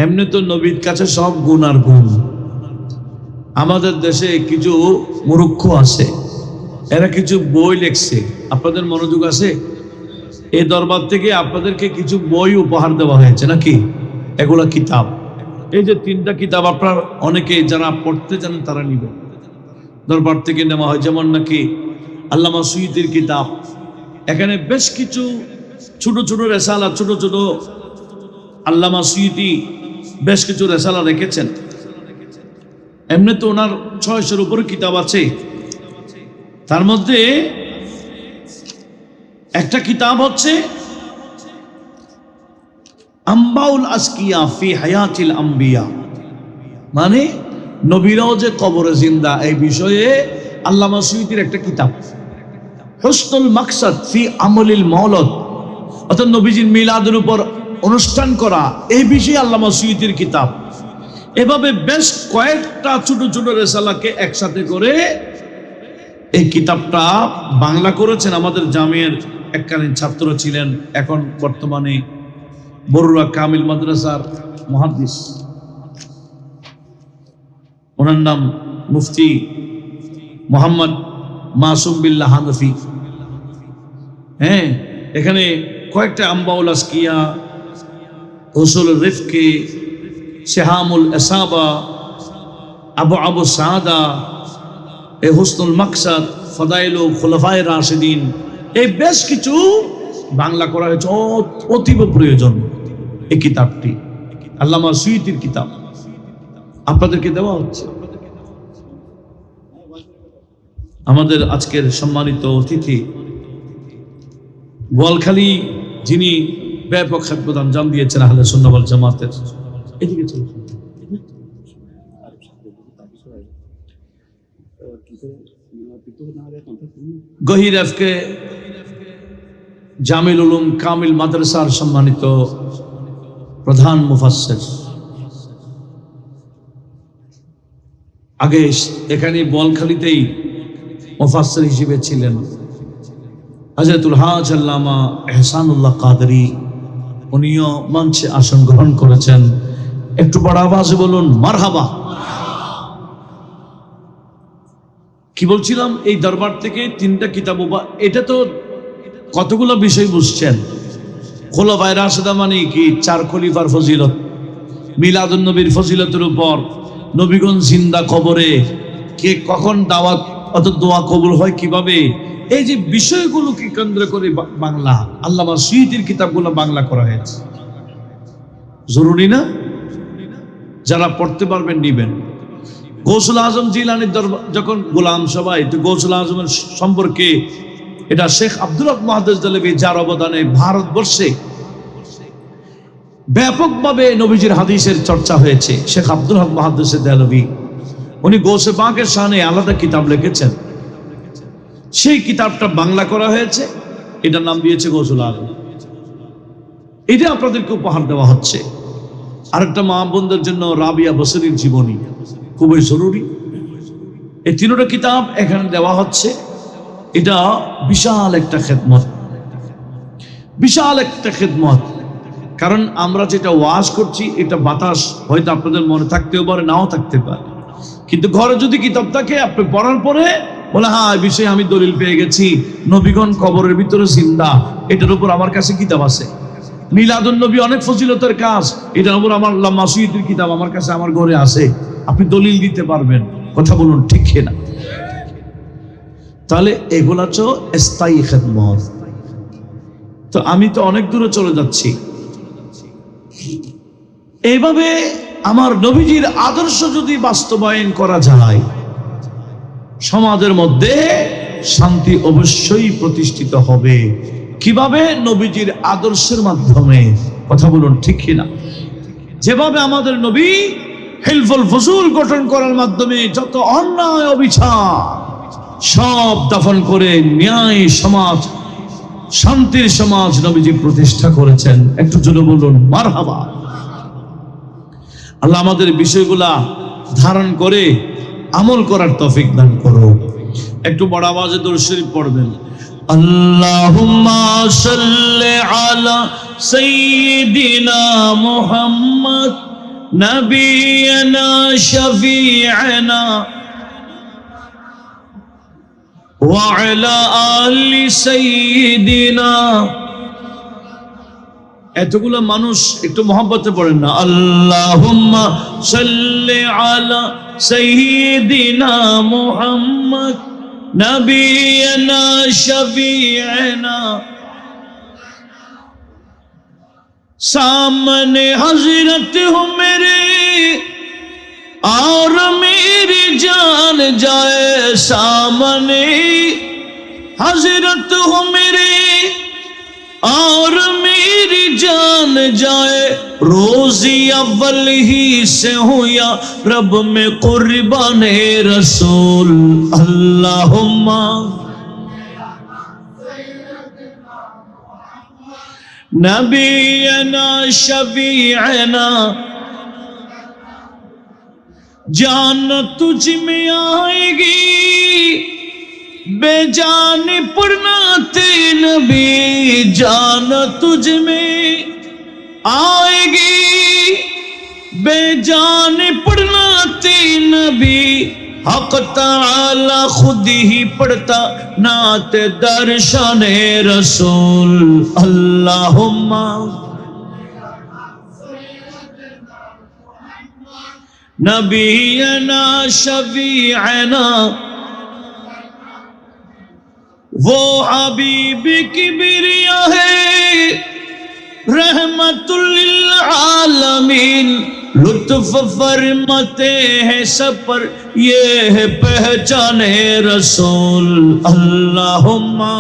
এমনি তো নবীর কাছে সব গুণ আর গুণ। আমাদের দেশে কিছু মূর্খ আছে, এরা কিছু বই লিখছে, আপনাদের মনোযোগ আছে? এই দরবার থেকে আপনাদেরকে কিছু বই উপহার দেওয়া হয়েছে নাকি? এগুলা কিতাব, এই যে 3টা কিতাব আপনার অনেকে যারা পড়তে জানেন তারা নিবেন, দরবার থেকে নেওয়া হয়। যেমন নাকি আল্লামা সুয়ুতির কিতাব, এখানে বেশ কিছু ছোট ছোট রেসালা, ছোট ছোট আল্লামা সুয়ুতি বেশ কিছু রেসালা রেখেছেন। এমনি তো ওনার 600-এর উপরে কিতাব আছে। তার মধ্যে একটা কিতাব হচ্ছে আম্বাউল আসকিয়া ফি হায়াতিল আম্বিয়া, মানে নবীরাও যে কবরে জিন্দা, এই বিষয়ে আল্লামা সুয়ুতির একটা কিতাব। হুসনুল মাকসাদ ফি আমলিল মাওলাদ, অর্থাৎ নবীজির মিলাদের উপর অনুষ্ঠান করা, এই বিষয়ে আল্লামা সুয়ুতির কিতাব। এভাবে বেশ কয়েকটা ছোট ছোট রেসালাকে একসাথে করে এই কিতাবটা বাংলা করেছেন। আমাদের জামিয়ার এককালীন ছাত্র ছিলেন, এখন বর্তমানে বরুড়া কামিল মাদ্রাসার মুহাদ্দিস, ওনার নাম মুফতি মোহাম্মদ মাসুম বিল্লাহ হানফি। হ্যাঁ, এখানে কয়েকটা আম্বাউল আসকিয়া, উসুল রিফকি, সেহামুল এসাবা, আবু সাদা, এই হুসনুল মাকসাদ, ফদাইলু খুলাফায়ে রাশিদিন, এই বেশ কিছু বাংলা করা হয়েছে। অতীব প্রয়োজন এই কিতাবটি, আল্লামা সুয়ুতির কিতাব আপনাদেরকে দেওয়া হচ্ছে। আমাদের আজকের সম্মানিত অতিথি বোয়ালখালী, যিনি ব্যাপক খেদমত আঞ্জাম দিয়েছেন আহলে সুন্নাহ ওয়াল জামাতের, এদিকে চলুন। গহির এফকে জামিল উলুম কামিল মাদ্রাসার সম্মানিত প্রধান মুফাসসির, আগে এখানে বোয়ালখালীতেই মুফাসসির হিসেবে ছিলেন হযরতুল হাজ আল্লামা এহসানুল্লাহ কাদরী, উনিও মঞ্চে আসন গ্রহণ করেছেন। একটু বড় আওয়াজে বলুন মারহাবা। কি বলছিলাম, এই দরবার থেকে 3টা কিতাব, এটা তো কতগুলো বিষয় বুঝছেন। খোলাফায়ে রাশিদা মানে কি? 4 খলিফার ফজিলত, মিলাদুন নবীর ফজিলতের উপর, নবীগণ জিন্দা কবরে, কে কখন দাওয়াত অত দোয়া কবুল হয় কিভাবে, এই যে বিষয়গুলোকে কেন্দ্র করে বাংলা আল্লামা সুয়ুতির কিতাবগুলো বাংলা করা হয়েছে। জরুরি না? যারা পড়তে পারবেন নিবেন। গৌসুল আজম জিলানীর দরবার যখন গোলাম সবাই, তো গৌসুল আজমের সম্পর্কে এটা শেখ আব্দুল হক মুহাদ্দিস দেহলভী, যার অবদানে ভারতবর্ষে ব্যাপকভাবে নবীজির হাদিসের চর্চা হয়েছে। শেখ আব্দুল হক মুহাদ্দিস দেহলভী, উনি গৌসে পাকের শানে আলাদা কিতাব লিখেছেন। সেই কিতাবটা বাংলা করা হয়েছে, এটার নাম দিয়েছে গৌসুল আজম। এটা আপনাদেরকে উপহার দেওয়া হচ্ছে। আরেকটা মা বোনদের জন্য রাবিয়া বসরির জীবনী খুবই জরুরি। এই 3টা কিতাব এখানে দেওয়া হচ্ছে। এটা বিশাল একটা খেদমত। বিশাল একটা খেদমত। কারণ আমরা যেটা ওয়াজ করছি এটা বাতাস হয়তো আপনাদের মনে থাকতেও পারে, নাও থাকতে পারে, কিন্তু ঘরে যদি কিতাব থাকে আপনি পড়ার পরে বলে হ্যাঁ এই বিষয়ে আমি দলিল পেয়ে গেছি, নবীগণ কবরের ভিতরে জিন্দা, এটার উপর আমার কাছে কিতাব আছে। মিলাদুন নবী অনেক ফজিলতের কাজ, এটার উপর আমার আল্লামা সুয়ুতীর কিতাব আমার কাছে আমার ঘরে আছে, আপনি দলিল দিতে পারবেন। কথা বলুন ঠিক কিনা? তাহলে এগুলা তো স্থায়ী খেদমত। তো আমি তো অনেক দূরে চলে যাচ্ছি। এইভাবে আমার নবীজির আদর্শ যদি বাস্তবায়ন করা যায়, সমাজের মধ্যে শান্তি অবশ্যই প্রতিষ্ঠিত হবে। কিভাবে? নবীজির আদর্শের মাধ্যমে। কথা বলুন ঠিক কিনা? যেভাবে আমাদের নবী হিলফুল ফুজুল গঠন করার মাধ্যমে যত অন্যায় অবিচার সব দাফন করে ন্যায় সমাজ, শান্তির সমাজ নবীজি প্রতিষ্ঠা করেছেন। একটু জোরে বলুন মারহাবা। আল্লাহ আমাদের বিষয়গুলা ধারণ করে আমল করার তৌফিক দান করো। একটু বড় আওয়াজে দরুদ শরীফ পড়বেন। আল্লাহুম্মা সাল্লি আলা সাইয়্যিদিনা মুহাম্মদ নাবিয়িনা শাফি'না ওয়া আলা আলি সাইয়্যিদিনা। এতগুলো মানুষ একটু মহব্বতে পড়েন না। আল্লাহুম্মা সাল্লি আলা সাইয়্যিদিনা মুহাম্মদ নাবিয়িনা শাফি'না सामने हजरत हो मेरे और मेरी जान जाए, सामने हजरत हो मेरे और मेरी जान जाए, रोजी अव्वल ही से हो या रब में कुर्बान रसूल। अल्लाहुम्मा नबीना शफीअना, जान तुझ में आएगी बेजान पढ़नाते नबी, जान तुझ में आएगी बेजान पढ़नाते नबी, हक ताला खुद ही पढ़ता नाते दर्शाने रसूल। अल्लाहुम्मा नबीना शफीअना, वो हबीब किबरिया है रहमतुल लिल आलमीन, लुत्फ फरमाते हैं सब पर ये है पहचाने रसूल। अल्लाहुम्मा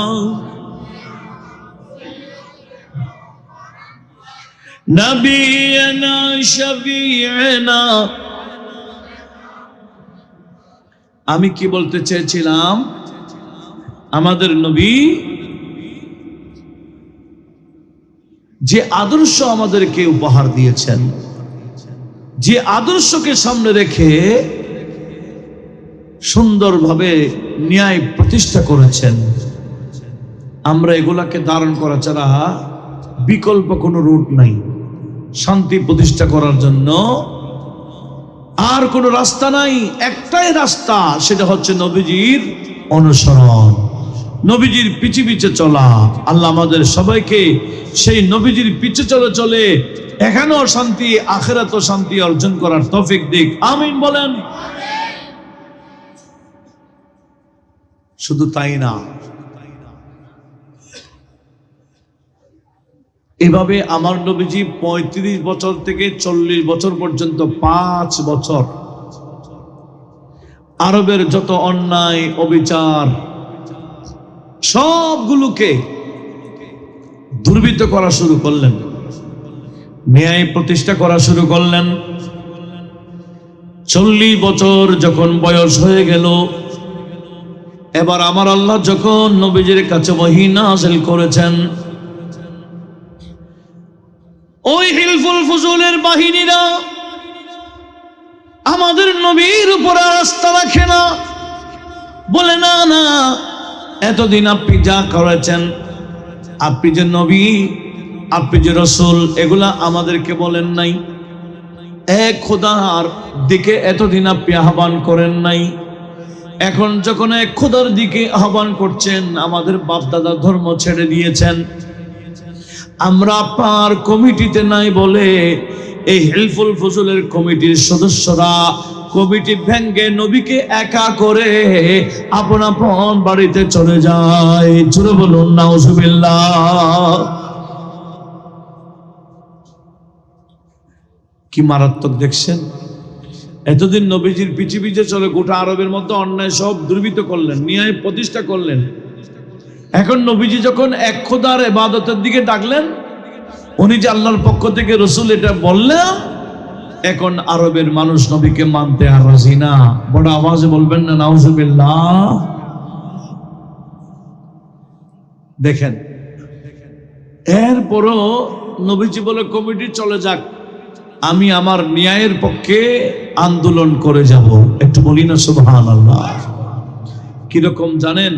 नबीना शफीअना। আমি কি বলতে চেয়েছিলাম? আমাদের নবী যে আদর্শ আমাদেরকে উপহার দিয়েছেন, যে আদর্শকে সামনে রেখে সুন্দরভাবে ন্যায় প্রতিষ্ঠা করেছেন, আমরা এগুলাকে ধারণ করা ছাড়া বিকল্প কোনো রুট নাই। শান্তি প্রতিষ্ঠা করার জন্য আর কোনো রাস্তা নাই, একটাই রাস্তা, সেটা হচ্ছে নবীজির অনুসরণ, নবীজির পিছে পিছে চলা। আল্লাহ আমাদের সবাইকে সেই নবীজির পিছে চলে চলে এখানেও শান্তি আখিরাতেও শান্তি অর্জন করার তৌফিক দিক। আমিন বলেন। শুধু তাই না, এভাবে আমার নবীজি 35 বছর থেকে 40 বছর পর্যন্ত 5 বছর আরবের যত অন্যায় অবিচার সবগুলোকে দুর্বৃত্ত করা শুরু করলেন, ন্যায় প্রতিষ্ঠা করা শুরু করলেন। 40 বছর যখন বয়স হয়ে গেল, এবার আমার আল্লাহ যখন নবীজির কাছে ওহী নাযিল করেছেন, ওই হিলফুল ফুজুলের বাহিনীরা আমাদের নবীর উপর আস্থা রাখে না, বলে না না, এতদিন আপনি যা করেছেন আপনি যে নবী, আপনি যে রাসূল, এগুলা আমাদেরকে বলেন নাই। এক খোদার দিকে এতদিন আপনি আহ্বান করেন নাই, এখন যখন এক খোদার দিকে আহ্বান করছেন, আমাদের বাপ দাদা ধর্ম ছেড়ে দিয়েছেন, আমরা আপনার কমিটিতে নাই বলে এই হেল্পফুল ফজলের কমিটির সদস্যরা কমিটি ভেঙ্গে নবীকে একা করে আপন আপন বাড়িতে চলে যায়। জোরে বলুন নাউজুবিল্লাহ। কি মারাত্মক দেখছেন? এতদিন নবীজির পিছে পিছে চলে গোটা আরবের মধ্যে অন্যায় সব দুর্বৃত্ত করলেন, ন্যায় প্রতিষ্ঠা করলেন। এখন নবীজি যখন এক খোদার ইবাদতের দিকে ডাকলেন, উনি যে আল্লাহর পক্ষ থেকে রাসূল এটা বললেন, এখন আরবের মানুষ নবীকে মানতে আর রাজি না। বড় আওয়াজে বলবেন না নাউজুবিল্লাহ। দেখেন, এরপরও নবীজি বলে কমিটি চলে যাক, আমি আমার ন্যায়ের পক্ষে আন্দোলন করে যাব। একটু বলি না সুবহানাল্লাহ। কিরকম জানেন?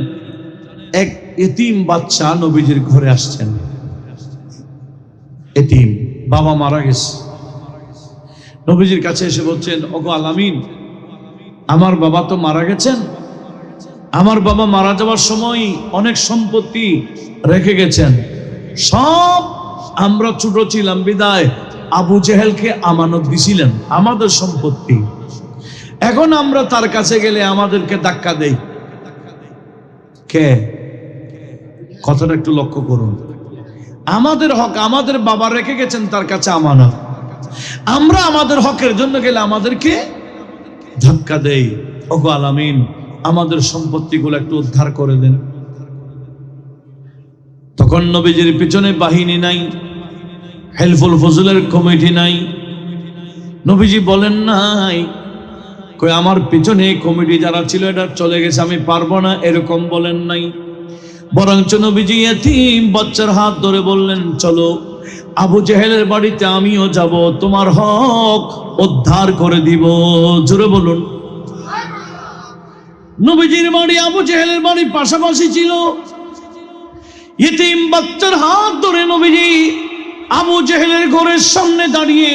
এক এতিম বাচ্চা নবীজির ঘরে আসছেন। এতিম, বাবা মারা গেছে। নবীজির কাছে এসে বলছেন, ওগো আলামিন, আমার বাবা তো মারা গেছেন। আমার বাবা মারা যাওয়ার সময় অনেক সম্পত্তি রেখে গেছেন, সব আমরা ছোট ছিলাম বিদায় আবু জেহেলকে আমানত দিছিলেন আমাদের সম্পত্তি। এখন আমরা তার কাছে গেলে আমাদেরকে ধাক্কা দেই। কে? কথাটা একটু লক্ষ্য করুন। আমাদের হক আমাদের বাবা রেখে গেছেন তার কাছে আমানত, আমরা আমাদের হকের জন্য গেলে আমাদেরকে ধাক্কা দেই। ওগো আলামিন, আমাদের সম্পত্তিগুলো একটু উদ্ধার করে দেন। তখন নবীজির পিছনে বাহিনী নাই, হেল্পফুল ফজলের কমিটি নাই। নবীজি বলেন নাই কই আমার পিছনে কমিটি যারা ছিল এটা চলে গেছে, আমি পারবো না, এরকম বলেন নাই। বরঞ্চ নবীজি এতিম বাচ্চার হাত ধরে বললেন, চলো আবু জেহেলের বাড়িতে আমিও যাব, তোমার হক উদ্ধার করে দিব। জোরে বলুন। নবীজির বাড়ি আবু জেহেলের বাড়ি পাশাপাশি ছিল। এতিম বাচ্চার হাত ধরে নবীজি আবু জেহেলের ঘরের সামনে দাঁড়িয়ে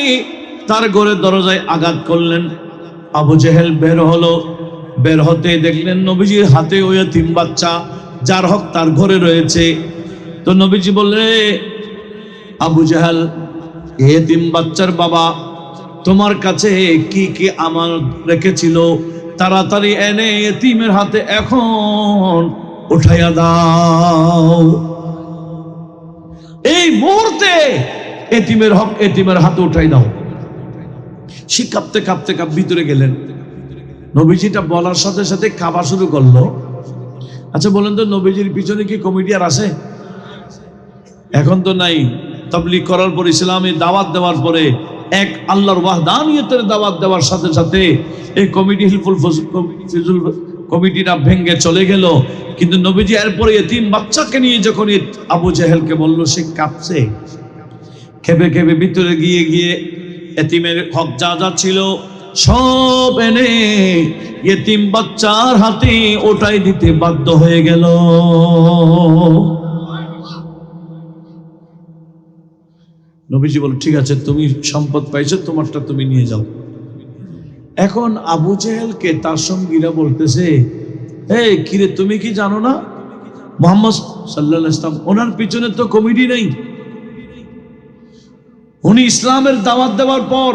তার ঘরের দরজায় আঘাত করলেন। আবু জেহেল বের হলো, বের হতে দেখলেন নবীজির হাতে ওই এতিম বাচ্চা, যার হক তার ঘরে রয়েছে। তো নবীজি বললে, আবু জেহেল, এতিম বাচ্চার বাবা তোমার কাছে কি কি আমানত রেখেছিল, তাড়াতাড়ি এনে এতিমের হাতে এখন উঠাইয়া দাও। এই মুহূর্তে এতিমের হক এতিমের হাতে উঠাই দাও। সে কাঁপতে কাঁপতে ভিতরে গেলেন। নবীজিটা বলার সাথে সাথে খাওয়া শুরু করলো। আচ্ছা বলেন তো, নবীজির পিছনে কি কমিটি আর আছে? এখন তো নাই। তাবলীগ করার পর, ইসলামে দাওয়াত দেওয়ার পরে, এক আল্লাহর ওয়াহদানিয়তের দাওয়াত দেওয়ার সাথে সাথে এই কমিটি হেল্পফুল ফজল কমিটিটা ভেঙ্গে চলে গেল। কিন্তু নবীজি এরপরে এতিম বাচ্চাকে নিয়ে যখন আবু জেহেলকে বলল, সে কাঁপছে, খেপে খেপে ভিতরে গিয়ে গিয়ে এতিমের হক যা যা ছিল সব এনে এতিম বাচ্চার হাতে ওটাই দিতে বাধ্য হয়ে গেল। নবীজি বল, ঠিক আছে, তুমি সম্পদ পাইছো, তোমারটা তুমি নিয়ে যাও। এখন আবু জেহেলকে তার সঙ্গীরা বলতেছে, এই কিরে, তুমি কি জানো না মুহাম্মদ সাল্লাল্লাহু আলাইহি ওয়াসাল্লাম ওনার পিছনে তো কমিটি নেই। উনি ইসলামের দাওয়াত দেওয়ার পর,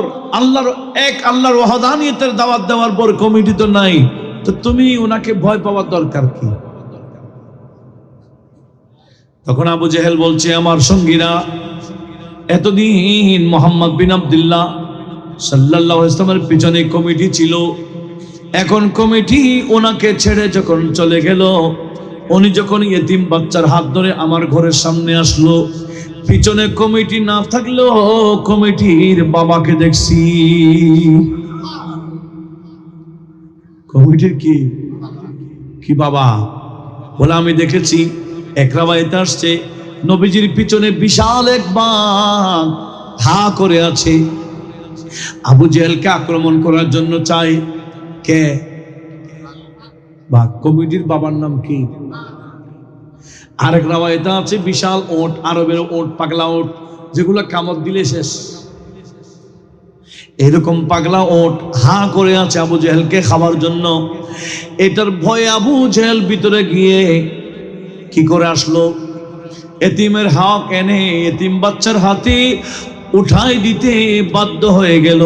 আল্লাহর ওয়াহদানিয়তের দাওয়াত দেওয়ার পর কমিটি তো নাই, তো তুমি ওনাকে ভয় পাওয়ার দরকার কি? তখন আবু জেহেল বলছে, আমার সঙ্গীরা এতদিন মুহাম্মদ বিন আব্দুল্লাহ সাল্লাল্লাহু আলাইহি ওয়াসাল্লামের পিছনে কমিটি ছিল, এখন কমিটি ওনাকে ছেড়ে যখন চলে গেল, উনি যখন এতিম বাচ্চার হাত ধরে আমার ঘরের সামনে আসলো, পিছনে কমিটি না থাকলেও কমিটির বাবাকে দেখছি। কমিটির কি বাবা? বলে, আমি দেখেছি। এক রাওয়ায়াতে আসছে, নবীজির পিছনে বিশাল এক বাঘ হা করে আছে, আবু জেহেলকে আক্রমণ করার জন্য চাই। কে? বাঘ। কমিটির বাবার নাম কি? আরেক রাওয়ায়াতে আছে বিশাল ওট, আরবের ওট, পাগলা ওট, যেগুলো কামড় দিলে শেষ। এরকম পাগলা ওট হা করে আছে আবু জেহেলকে খাবার জন্য। এটার ভয়ে আবু জেহেল ভিতরে গিয়ে কি করে আসলো, এতিমের হক এনে এতিম বাচ্চার হাতে উঠাই দিতে বাধ্য হয়ে গেল।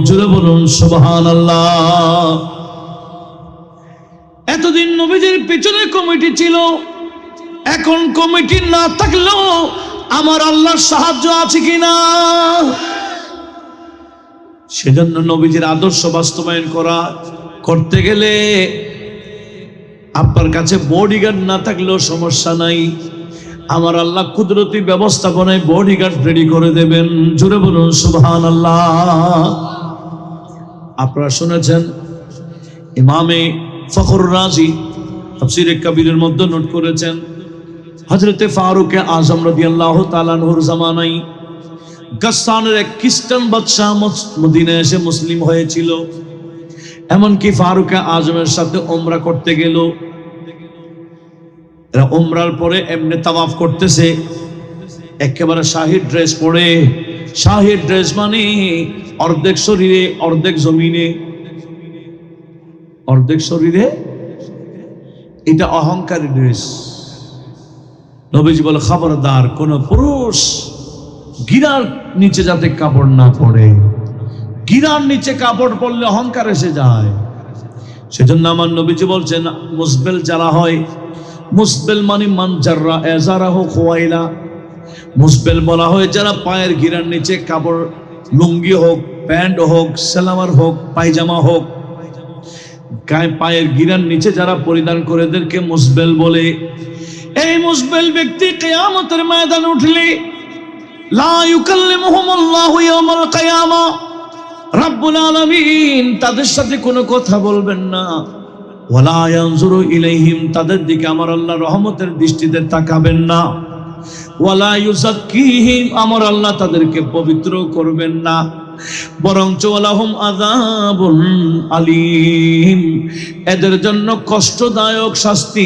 জোরে বলুন সুবহানাল্লাহ। এতদিন নবীজির পেছনে কমিটি ছিল, এখন কমিটি না থাকলেও আমার আল্লাহর সাহায্য আছে কিনা? সেজন্য নবীজির আদর্শ বাস্তবায়ন করতে গেলে আপনার কাছে বডিগার্ড না থাকলেও সমস্যা নাই, আমার আল্লাহ কুদরতি ব্যবস্থাপনায় বডিগার্ড রেডি করে দেবেন। জোরে বলুন সুবহানাল্লাহ। আপনারা শুনেছেন ইমামে ফখরুর রাজি তাফসীরে কবিরের মধ্যে নোট করেছেন, হযরতে ফারুক আযম রাদিয়াল্লাহু তাআলা আনহুর জামানায় গাসসানের এক খ্রিস্টান বাদশা মদিনায় এসে মুসলিম হয়েছিল। এমনকি ফারুক আযমের সাথে উমরা করতে গেল। এরা উমরার পরে এমনি তাওয়াফ করতেছে, একেবারে শাহী ড্রেস পরে। শাহী ড্রেস মানে অর্ধেক শরীরে অর্ধেক জমিনে, অর্ধেক শরীরে, এটা অহংকারী ড্রেস। নবীজি বলে খবরদার কোন পুরুষ গিরার নিচে যাতে কাপড় না পরে, গিরার নিচে কাপড় পরলে অহংকার এসে যায়। সেজন্য আমার নবীজি বলছেন মুসবেল যারা হয়, মুসবেল মানে মান জাররা এজারাহু খুয়াইলা, মুসবেল বলা হয় যারা পায়ের গিরার নিচে কাপড়, লুঙ্গি হোক, প্যান্ট হোক, সালোয়ার হোক, পায়জামা হোক, গায়ে পায়ের গিরার নিচে যারা পরিধান করে এদেরকে মুসবেল বলে। এই মুসবেল ব্যক্তি কিয়ামতের ময়দানে উঠলে লা ইউকাল্লিমুহুমুল্লাহু ইয়াওমাল কিয়ামা, রব্বুল আলামিন তাদের সাথে কোনো কথা বলবেন না। ওয়ালা ইয়ানজুরু ইলাইহিম, তাদের দিকে আমার আল্লাহ রহমতের দৃষ্টিতে তাকাবেন না। ওয়ালা ইউযাক্কিহিম, আমার আল্লাহ তাদেরকে পবিত্র করবেন না, বরঞ্চ ওয়ালাহুম আযাবুন আলীম, এদের জন্য কষ্টদায়ক শাস্তি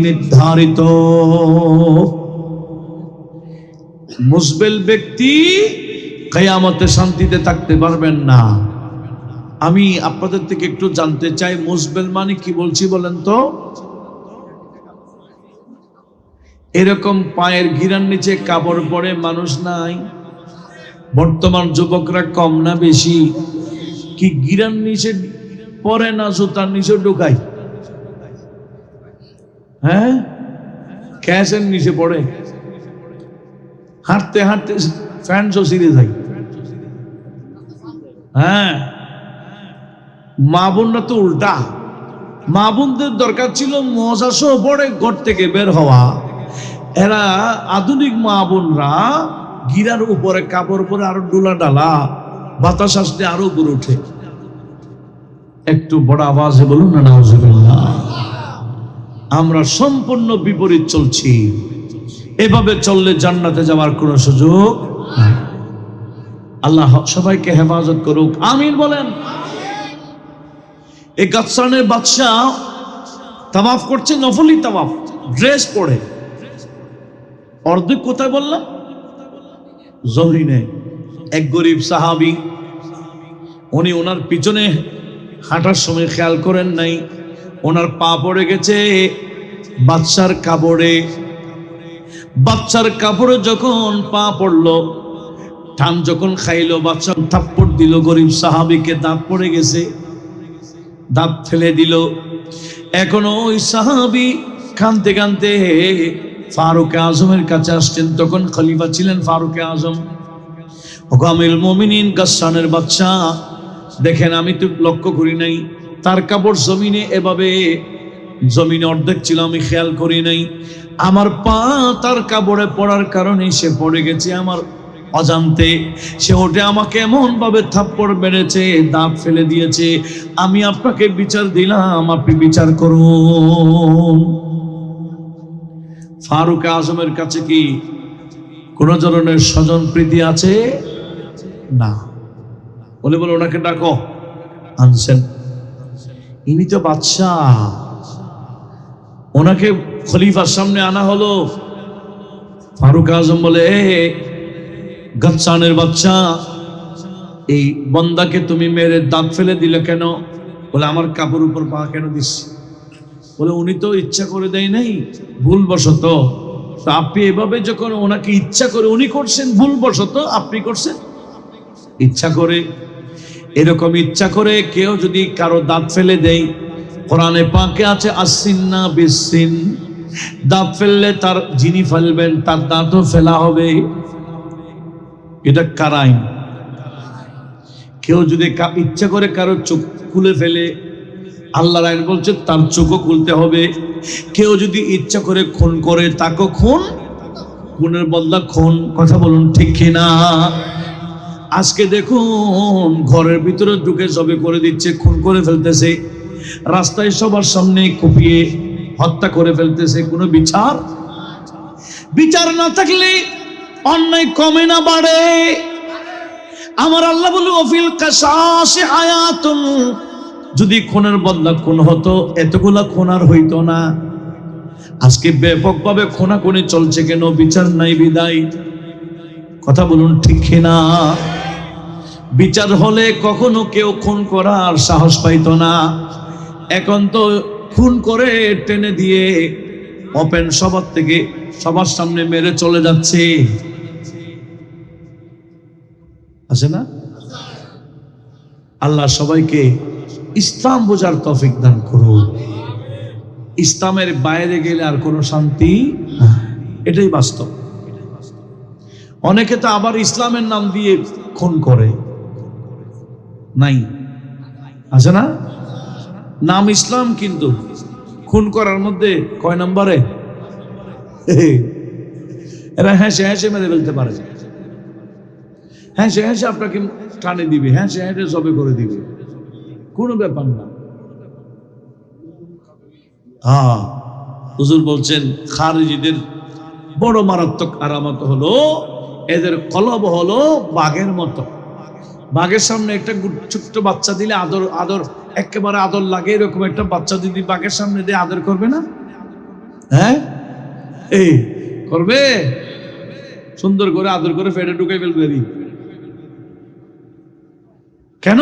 নির্ধারিত। মুসবেল ব্যক্তি কিয়ামতে শান্তিতে থাকতে পারবেন না। আমি আপনাদের থেকে একটু জানতে চাই মুসবেল মানে কি বলছি বলেন তো? এরকম পায়ের গিরার নিচে কাপড় পরে মানুষ নাই? বর্তমান যুবকরা কম না বেশি? কি গিরার নিচে পরে না জুতার নিচে ঢুকাই? হ্যাঁ, ক্যাশের নিচে পড়ে, হাঁটতে হাঁটতে ফ্যান্ট ছিঁড়ে যায়। হ্যাঁ, মা বোনরা তো উল্টা। মা বোনদের দরকার ছিল মজা সহ পড়ে ঘর থেকে বের হওয়া, এরা আধুনিক মা বোনরা গিরার উপরে কাপড় পরে আরো ডোলা ডালা, বাতাস আসলে আরো উপরে উঠে। একটু বড় আওয়াজে বলুন না নাউজুবিল্লাহ। আমরা সম্পূর্ণ বিপরীত চলছি। এভাবে চললে জান্নাতে যাওয়ার কোনো সুযোগ নাই। আল্লাহ সবাইকে হেফাজত করুক, আমিন বলেন। এই গাসসানের বাদশা তাওয়াফ করছে, নফলি তাওয়াফ, ড্রেস পরে। অর্ধেক কোথায় বললাম? জমিনে। এক গরিব সাহাবী, উনি ওনার পিছনে হাঁটার সময় খেয়াল করেন নাই, ওনার পা পড়ে গেছে বাদশার কাপড়ে। বাচ্চার কাপড়ে যখন পা পড়লো, টান যখন খাইলো, বাচ্চা থাপ্পড় দিল গরিব সাহাবীকে, দাঁত পড়ে গেছে, দাঁত ফেলে দিল। এখনো ওই সাহাবী কাঁদতে কাঁদতে ফারুক আজমের কাছে আসছেন। তখন খলিফা ছিলেন ফারুক আজম। ওগো আমিরুল মুমিনিন, গাসসানের বাদশা দেখেন, আমি তো লক্ষ্য করি নাই তার কাপড় জমিনে, এভাবে জমিনে অর্ধেক ছিল, আমি খেয়াল করি নাই। আমার পা তার কাপড়ে পড়ার কারণে সে পড়ে গেছে আমার অজান্তে। সে ওঠে আমাকে এমন ভাবে থাপ্পড় মেরেছে, দাঁত ফেলে দিয়েছে। আমি আপনাকে বিচার দিলাম, আপনি বিচার করুন। ফারুক আজমের কাছে কি কোন ধরনের স্বজন প্রীতি আছে? না। বলে ওনাকে ডাকো। আনছেন। ইনি তো বাদশা, ওনাকে খলিফার সামনে আনা হলো। ফারুক আজম বলে, গাচ্চানের বাচ্চা, এই বন্দাকে তুমি মেরে দাঁত ফেলে দিলে কেন? বলে, আমার কাপড় উপর পা কেন দিস? বলে, উনি তো ইচ্ছা করে দেয় নাই, ভুলবশত। তো আপনি এভাবে যখন ওনাকে ইচ্ছা করে, উনি করছেন ভুলবশত, আপনি করছেন ইচ্ছা করে। এরকম ইচ্ছা করে কেউ যদি কারো দাঁত ফেলে দেয়, কোরআনে পাকে আছে আসিন্না বিসিন, দাঁত ফেললে তার যিনি ফেলবেন তার দাঁতও ফেলা হবে। এটা কার আইন? কেউ যদি ইচ্ছা করে কারো চোখ খুলে ফেলে, আল্লাহর আইন বলছে তার চোখও খুলতে হবে। কেউ যদি ইচ্ছা করে খুন করে, তাকে খুন, খুনের বদলা খুন। কথা বলুন ঠিক কিনা? আজকে দেখুন ঘরের ভিতরে ঢুকে সবে করে দিচ্ছে, খুন করে ফেলতেছে, রাস্তায় সবার সামনে কুপিয়ে হত্যা করে ফেলতেছে। কোনো বিচার? বিচার না থাকলে অন্যায় কমে না বাড়ে? আমার আল্লাহ বলে, ওফিল কাসাসি হায়াতুন, যদি খুনের বদলা খুন হতো এতগুলা খুন আর হইতো না। আজকে ব্যাপকভাবে খুনাখুনি চলছে কেন? বিচার নাই বিদায়। কথা বলুন ঠিক কিনা? বিচার হলে কখনো কেউ খুন করার সাহস পাইতো না। এখন তো খুন করে টেনে দিয়ে ওপেন সবার থেকে সবার সামনে মেরে চলে যাচ্ছে, আছে না? আল্লাহ সবাইকে ইসলাম বোঝার তৌফিক দান করুন। ইসলামের বাইরে গেলে আর কোনো শান্তি না, এটাই বাস্তব। অনেকে তো আবার ইসলামের নাম দিয়ে খুন করে, নাই? আছে না? নাম ইসলাম, কিন্তু খুন করার মধ্যে কয় নম্বরে? এরা হেসে হেসে মেরে ফেলতে পারে, হেসে হেসে আপনাকে টানে দিবে, হেসে হেসে সবে করে দিবে, কোনো ব্যাপার না। হুজুর বলছেন খারিজিদের বড় মারাত্মক আরামত হলো এদের কলব হলো বাঘের মতো। বাঘের সামনে একটা ছোট্ট বাচ্চা দিলে আদর আদর একেবারে আদর লাগে, এরকম একটা বাচ্চা যদি বাঘের সামনে দিয়ে আদর করবে না? হ্যাঁ, এই করবে, সুন্দর করে আদর করে ফেটে ঢুকে ফেলবে। কেন?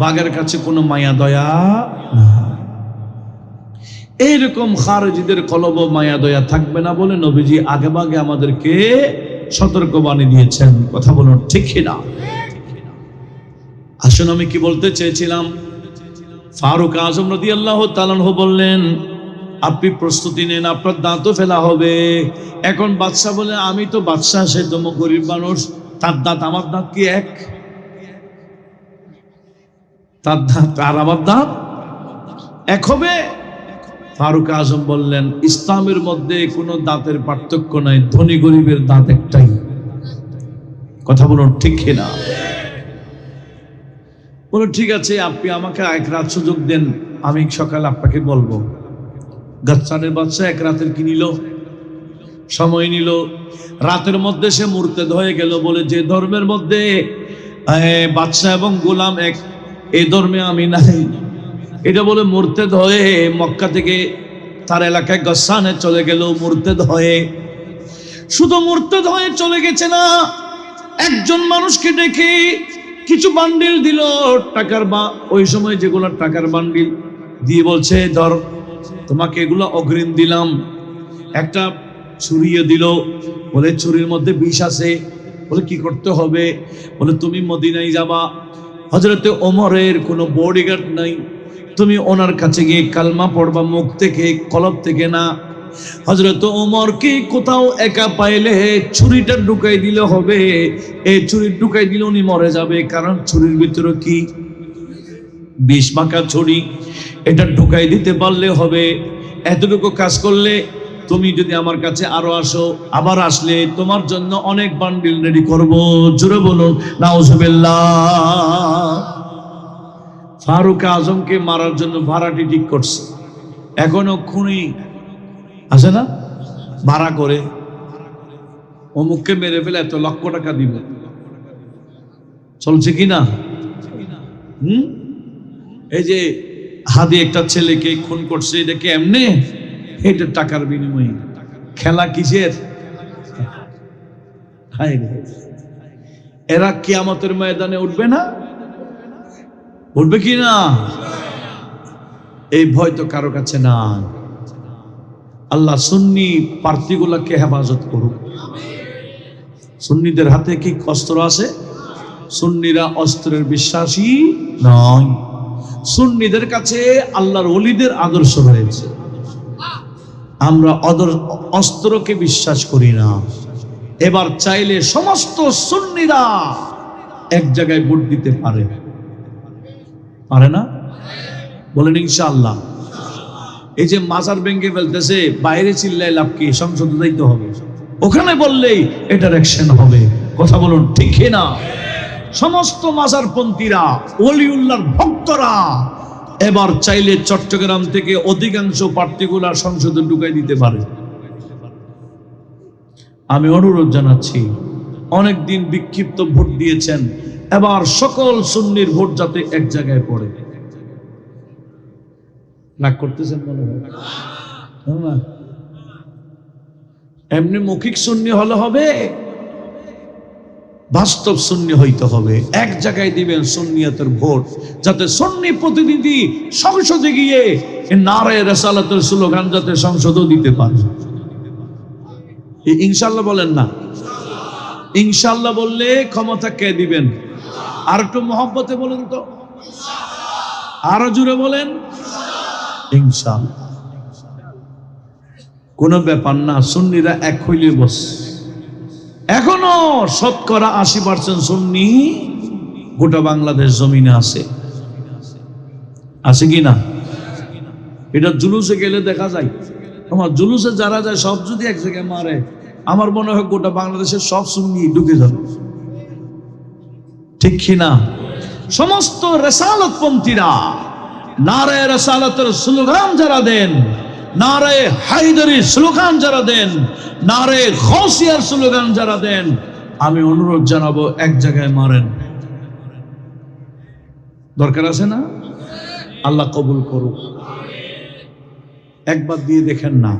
বাঘের কাছে কোনো মায়া দয়া না। এইরকম খারিজিদের কলব মায়া দয়া থাকবে না বলে নবীজি আগে ভাগে আমাদেরকে সতর্কবাণী দিয়েছেন। কথা বলুন ঠিক না? আসুন, আমি কি বলতে চেয়েছিলাম, ফারুক আজম রাদিয়াল্লাহু তাআলা আনহু বললেন, আপনি প্রস্তুতি নেন, আপনার দাঁতও ফেলা হবে। এখন বাদশা বলে, আমি তো বাদশা, সে তো গরিব মানুষ, তার দাঁত আমার দাঁত কি এক? তার দাঁত আর আমার দাঁত এক হবে? ফারুক আজম বললেন, ইসলামের মধ্যে কোনো দাঁতের পার্থক্য নাই, ধনী গরিবের দাঁত একটাই। কথা বলুন ঠিক না? বলো ঠিক আছে, আপনি আমাকে এক রাত সুযোগ দেন, আমি সকালে আপনাকে বলবো। গাচ্চানের বাচ্চা এক রাতের কি নিল? সময় নিল। রাতের মধ্যে সে মুরতাদ হয়ে গেল। বলে, যে ধর্মের মধ্যে বাদশা এবং গোলাম এক, এই ধর্মে আমি নাই। এটা বলে মুরতাদ হয়ে মক্কা থেকে তার এলাকায় গাসসানে চলে গেল। মুরতাদ হয়ে, শুধু মুরতাদ হয়ে চলে গেছে না, একজন মানুষকে দেখে কিছু বান্ডিল দিল টাকার, বা ওই সময় যেগুলো টাকার বান্ডিল দিয়ে বলছে, ধর তোমাকে এগুলো অগ্রিম দিলাম। একটা ছুরিয়ে দিল, বলে ছুরির মধ্যে বিষ আছে। বলে কি করতে হবে? বলে তুমি মদিনায় যাবা, হযরতে ওমরের কোনো বডিগার্ড নাই, তুমি ওনার কাছে গিয়ে কালমা পড়বা, মুখ থেকে কলব থেকে না। হযরতে ওমরকে কোথাও একা পাইলে ছুরিটা ঢুকাই দিলে হবে। এই ছুরি ঢুকাই দিলে উনি মরে যাবে, কারণ ছুরির ভিতরে কি বিষ মাখা ছুরি, এটা ঢুকাই দিতে পারলে হবে। এতটুকু কাজ করলে তুমি যদি আমার কাছে আরো আসো, আবার আসলে তোমার জন্য অনেক বান্ডিল রেডি করব। জোরে বলুন নাউজুবিল্লাহ। ফারুক আজমকে মারার জন্য ভাড়াটি ঠিক করছে। এখনো খুনি আছে না, ভাড়া করে অমুককে মেরে ফেলে এত লক্ষ টাকা দিব, চলছে কিনা? এই যে হাদি একটা ছেলেকে খুন করছে, এটাকে এমনি এটা টাকার বিনিময়ে। খেলা কিসের? হায় রে, এরা কিয়ামতের ময়দানে উঠবে না? উঠবে কি না? এই ভয় তো কারো কাছে না। আল্লাহ সুন্নি প্রার্থীগুলাকে হেফাজত করুক। সুন্নিদের হাতে কি অস্ত্র আছে? সুন্নিরা অস্ত্রের বিশ্বাসী নয়। সুন্নিদের কাছে আল্লাহর ওলিদের আদর্শ রয়েছে। আমরা অস্ত্রকে বিশ্বাস করি না। এবার চাইলে সমস্ত সুন্নিরা এক জায়গায় ভোট দিতে পারে, পারে না? বলেন ইনশাআল্লাহ। এই যে মাজার ভেঙে ফেলতেছে, বাইরে চিল্লাই লাভ কি? সংসদে যাইতে হবে, ওখানে বললেই এটার অ্যাকশন হবে। কথা বলুন ঠিক না? সমস্ত মাজারপন্থীরা, ওলিউল্লাহর ভক্তরা এবার চাইলে চট্টগ্রাম থেকে অধিকাংশ প্রার্থীগুলা সংসদে ঢুকাই দিতে পারে। আমি অনুরোধ জানাচ্ছি, অনেকদিন বিক্ষিপ্ত ভোট দিয়েছেন, এবার সকল সুন্নির ভোট যাতে এক জায়গায় পড়ে। রাগ করতেছেন মনে হয়? এমনি মৌখিক সুন্নি হলে হবে? বাস্তব সুন্নি হইতে হবে। এক জায়গায় দিবেন সুন্নিয়তের ভোট, যাতে সুন্নি প্রতিনিধি সংসদে গিয়ে নারায়ে রিসালাতের স্লোগান যাতে সংসদও দিতে পারে। ইনশাআল্লাহ বলেন না? ইনশাআল্লাহ বললে ক্ষমতা কে দিবেন? আর একটু মহব্বতে বলেন তো, আরো জোরে বলেন ইনশাআল্লাহ। কোনো ব্যাপার না, সুন্নিরা এক হইলে বস। এখনো 80% সুন্নি গোটা বাংলাদেশ জমিনে আছে, আছে কি না? এটা জুলুসে গেলে দেখা যায়। আমার জুলুসে যারা যায় সব যদি এক জায়গায় মারে, আমার মনে হয় গোটা বাংলাদেশের সব সুন্নি ঢুকে যাবে, ঠিক কি না? সমস্ত রিসালাতপন্থীরা নারায়ে রিসালাতের স্লোগান যারা দেন, নারায়ে হায়দারি স্লোগান যারা দেন, নারায়ে গাউসিয়ার স্লোগান যারা দেন, আমি অনুরোধ জানাবো এক জায়গায় মারেন। দরকার আছে না? আল্লাহ কবুল করুক। একবার দিয়ে দেখেন না,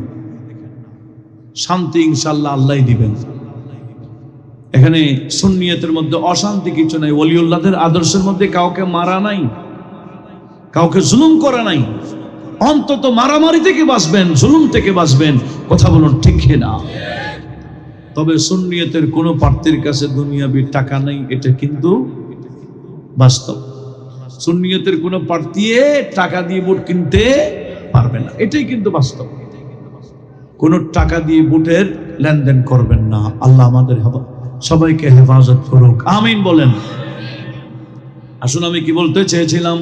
শান্তি ইনশাআল্লাহ আল্লাহই দিবেন। এখানে সুন্নিয়তের মধ্যে অশান্তি কিছু নাই। ওলিউল্লাহদের আদর্শের মধ্যে কাউকে মারা নাই, কাউকে জুলুম করা নাই। অন্তত মারামারি থেকে বাঁচবেন, জুলুম থেকে বাঁচবেন। কথা বলুন ঠিক না? তবে সুন্নিয়তের কোনো প্রার্থীর কাছে দুনিয়াবি টাকা নাই, এটা কিন্তু বাস্তব। সুন্নিয়তের কোনো প্রার্থী টাকা দিয়ে ভোট কিনতে পারবে না, এটাই কিন্তু বাস্তব। কোনো টাকা দিয়ে ভোটের লেনদেন করবেন না। আল্লাহ আমাদের সবাইকে হেফাজত করুক, আমিন বলেন। আসুন, আমি কি বলতে চেয়েছিলাম,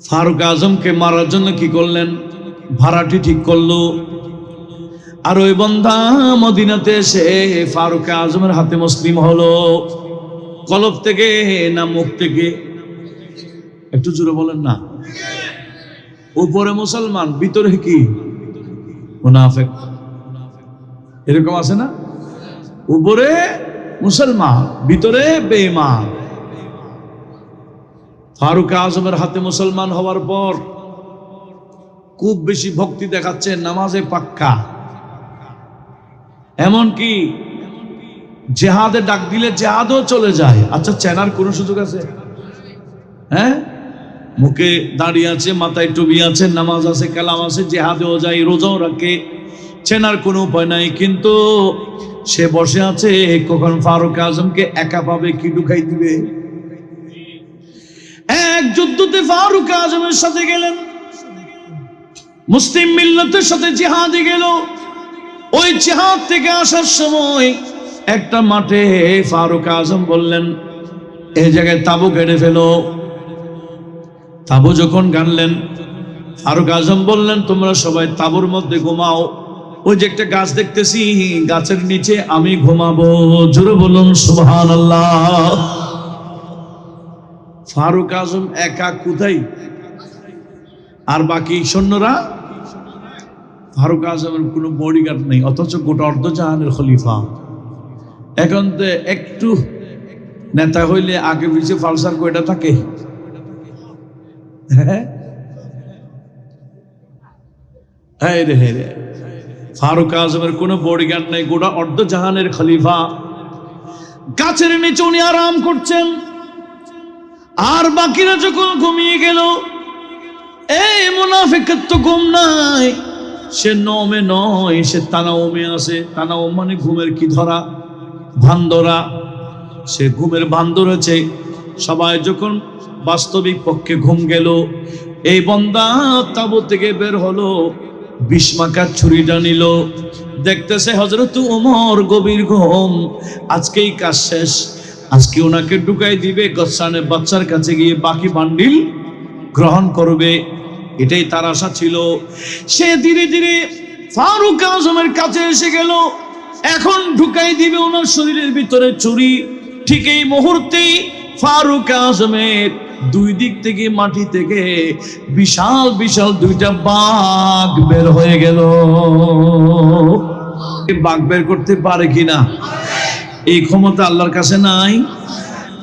ফারুক আজমকে মারার জন্য কি করলেন? ভাড়াটি ঠিক করলো। আর ওই বান্দা মদিনাতে এসে ফারুক আজমের হাতে মুসলিম হলো। কলব থেকে না মুখ থেকে? একটু জোরে বলেন না। উপরে মুসলমান, ভিতরে কি মুনাফিক, এরকম আছে না? উপরে মুসলমান, ভিতরে বেঈমান। ফারুক আজমের হাতে মুসলমান হওয়ার পর খুব বেশি ভক্তি দেখাচ্ছে, নামাজে পাক্কা। এমনকি জেহাদে ডাক দিলে জেহাদও চলে যায়। আচ্ছা, চেনার কোন সুযোগ আছে? হ্যাঁ, মুখে দাঁড়িয়ে আছে, মাথায় টুপি আছে, নামাজ আছে, কালাম আছে, জেহাদেও যায়, রোজাও রাখে, চেনার কোনো উপায় নাই। কিন্তু সে বসে আছে, কখন ফারুক আজমকে একা পাবে, কি ঢুকাই দিবে। এক যুদ্ধতে ফারুক আজমের সাথে গেলেন, মুসলিম মিল্লাতের সাথে জিহাদে গেল। ওই জিহাদ থেকে আসার সময় একটা মাঠে ফারুক আজম বললেন, এই জায়গায় তাবু কেটে ফেলো। তাবু যখন গানলেন, ফারুক আজম বললেন, তোমরা সবাই তাবুর মধ্যে ঘুমাও। ওই যে একটা গাছ দেখতেছি, গাছের নিচে আমি ঘুমাবো। জোরে বলুন সুবহানাল্লাহ। ফারুক আজম একা কোথায়, আর বাকি সৈন্যরা? ফারুক আজমের কোনো বডিগার্ড নেই, অথচ গোটা অর্ধজাহানের খলিফা। এখন তো একটু নেতা হইলে আগে পিছিয়ে ফালসার কয়টা থাকে? হ্যাঁ রে হ্যাঁ রে, ফারুক আজমের কোনো বডিগার্ড নেই, গোটা অর্ধ জাহানের খলিফা। গাছের নিচে উনি আরাম করছেন, আর বাকিরা যখন ঘুমিয়ে গেল, এই মুনাফিকের তো ঘুম নাই, সে নমে নয়, সে তানাওমে আছে। তানাওম মানে ঘুমের কি ধরা, ভান ধরা। সে ঘুমের ভান ধরেছে। সবাই যখন বাস্তবিক পক্ষে ঘুম গেল, এই বান্দা তাঁবু থেকে বের হলো, বিস্মাকার ছুরিটা নিল, দেখতেছে হযরত ওমর গভীর ঘুম, আজকেই কাজ শেষ, আজকে ওনাকে ঢুকাই দিবে গসানের বাচ্চার কাছে গিয়ে বাকি বান্ডিল গ্রহণ করবে, এটাই তার আশা ছিল। সে ধীরে ধীরে ফারুক আজমের কাছে এসে গেল, এখন ঢুকাই দিবে ওনার শরীরের ভিতরে ছুরি। ঠিক এই মুহূর্তেই ফারুক আজমের দুই দিক থেকে, মাটি থেকে বিশাল বিশাল দুইটা বাঘ বের হয়ে গেল। বাঘ বের করতে পারে কিনা, এই ক্ষমতা আল্লাহর কাছে নাই।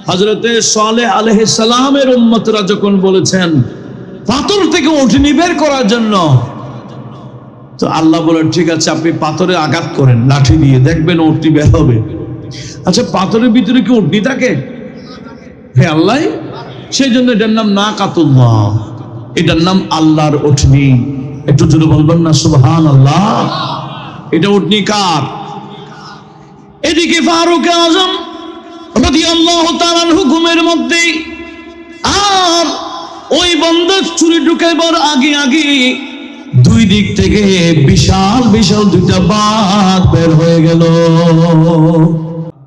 হযরতে সালেহ আলাইহিস সালামের উম্মতরা যখন বলেছেন পাথর থেকে উঠনি বের করার জন্য, তো আল্লাহ বলেন ঠিক আছে, আপনি পাথরে আঘাত করেন লাঠি দিয়ে, দেখবেন উঠনি বের হবে। আচ্ছা, পাথরের ভিতরে কি উঠনি থাকে? হে আল্লাহ, সেই জন্য এটার নাম নাকাতুল্লাহ, এটার নাম আল্লাহর উঠনি। একটু জোরে বলবেন না সুবহানাল্লাহ। এটা উঠনি কার? এদিকে ফারুক আজম রাদিয়াল্লাহু তাআলা হুকুমের মধ্যে, আর ওই বন্দা চুরি ঢুকাইবার আগে আগে দুই দিক থেকে বিশাল বিশাল দুইটা বাঘ বের হয়ে গেল।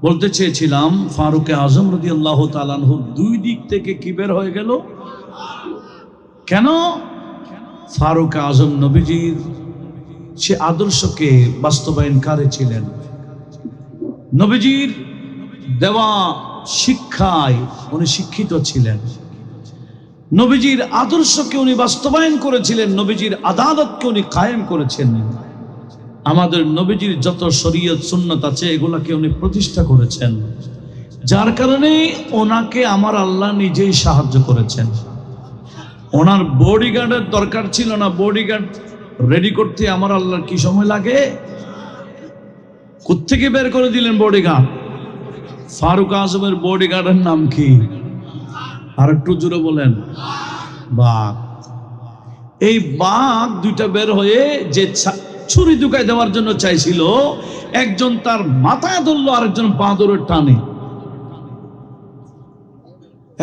বলতে চেয়েছিলাম ফারুক আজম রাদিয়াল্লাহু তাআলা দুই দিক থেকে কি বের হয়ে গেল? কেন? ফারুক আজম নবীজির সে আদর্শকে বাস্তবায়নকারী ছিলেন। নবীজির দেওয়া শিক্ষায় উনি শিক্ষিত ছিলেন, নবীজির আদর্শকে উনি বাস্তবায়ন করেছিলেন, নবীজির আদালতকে উনি কায়েম করেছেন। আমাদের নবীজির যত শরীয়ত সুন্নাত আছে এগুলাকে উনি প্রতিষ্ঠা করেছেন, যার কারণে ওনাকে আমার আল্লাহ নিজেই সাহায্য করেছেন। ওনার বডিগার্ডের দরকার ছিল না, বডিগার্ড রেডি করতে আমার আল্লাহর কি সময় লাগে? কোত্থেকে বের করে দিলেন বডিগার্ড? ফারুক আজমের বডিগার্ডের নাম কি? আর একটু জোরে বলেন। বাঘ। এই বাঘ দুইটা বের হয়ে যে ছুরি ঢুকাই দেওয়ার জন্য চাইছিল, একজন তার মাথায় ধরলো, আরেকজন বাঁদরের টানে।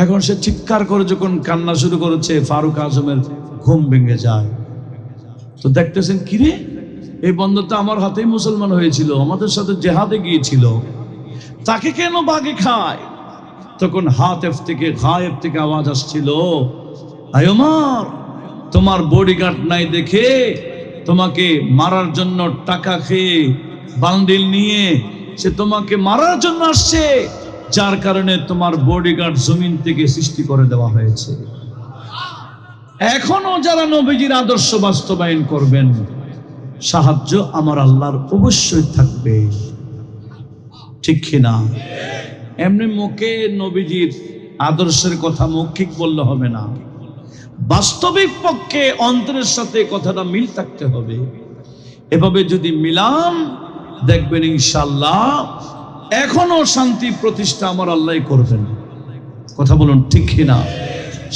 এখন সে চিৎকার করে যখন কান্না শুরু করেছে, ফারুক আজমের ঘুম ভেঙে যায়। তো দেখতেছেন কিরে, এই বন্ধু তো আমার হাতেই মুসলমান হয়েছিল, আমাদের সাথে জেহাদে গিয়েছিল, তাকে কেন বাঘে খায়? তখন হাতেফ থেকে গায়েব থেকে আওয়াজ আসছিল, আয় ওমর, তোমার বডিগার্ড নাই দেখে তোমাকে মারার জন্য টাকা খেয়ে বান্ডিল নিয়ে সে তোমাকে মারার জন্য আসছে, যার কারণে তোমার বডিগার্ড জমিন থেকে সৃষ্টি করে দেওয়া হয়েছে। এখনো যারা নবীজির আদর্শ বাস্তবায়ন করবেন, সাহায্য আমার আল্লাহর অবশ্যই থাকবে, ঠিক কিনা? এমনি মুখে নবীজির আদর্শের কথা মৌখিক বললে হবে না, বাস্তবিক পক্ষে অন্তরের সাথে কথাটা মিল থাকতে হবে। এভাবে যদি মিলান, দেখবেন ইনশাআল্লাহ এখনো শান্তি প্রতিষ্ঠা আমার আল্লাহ করবেন। কথা বলুন ঠিক কিনা?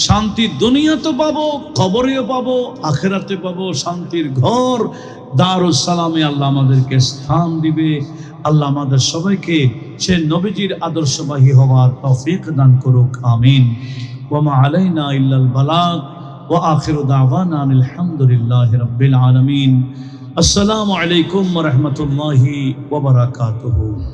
শান্তি দুনিয়াতে পাবো, কবরেও পাবো, আখিরাতে পাবো, শান্তির ঘর দারুস সালামে আল্লাহ আমাদেরকে স্থান দিবে। আল্লাহ আমাদের সবাইকে সে নবীজির আদর্শবাহী হওয়ার তৌফিক দান করুক, আমিন। ওয়া মা আলাইনা ইল্লাল বালাগ ওয়া আখিরু দাওয়ানা আলহামদুলিল্লাহি রাব্বিল আলামিন। আসসালামু আলাইকুম ওয়া রাহমাতুল্লাহি ওয়া বারাকাতুহু।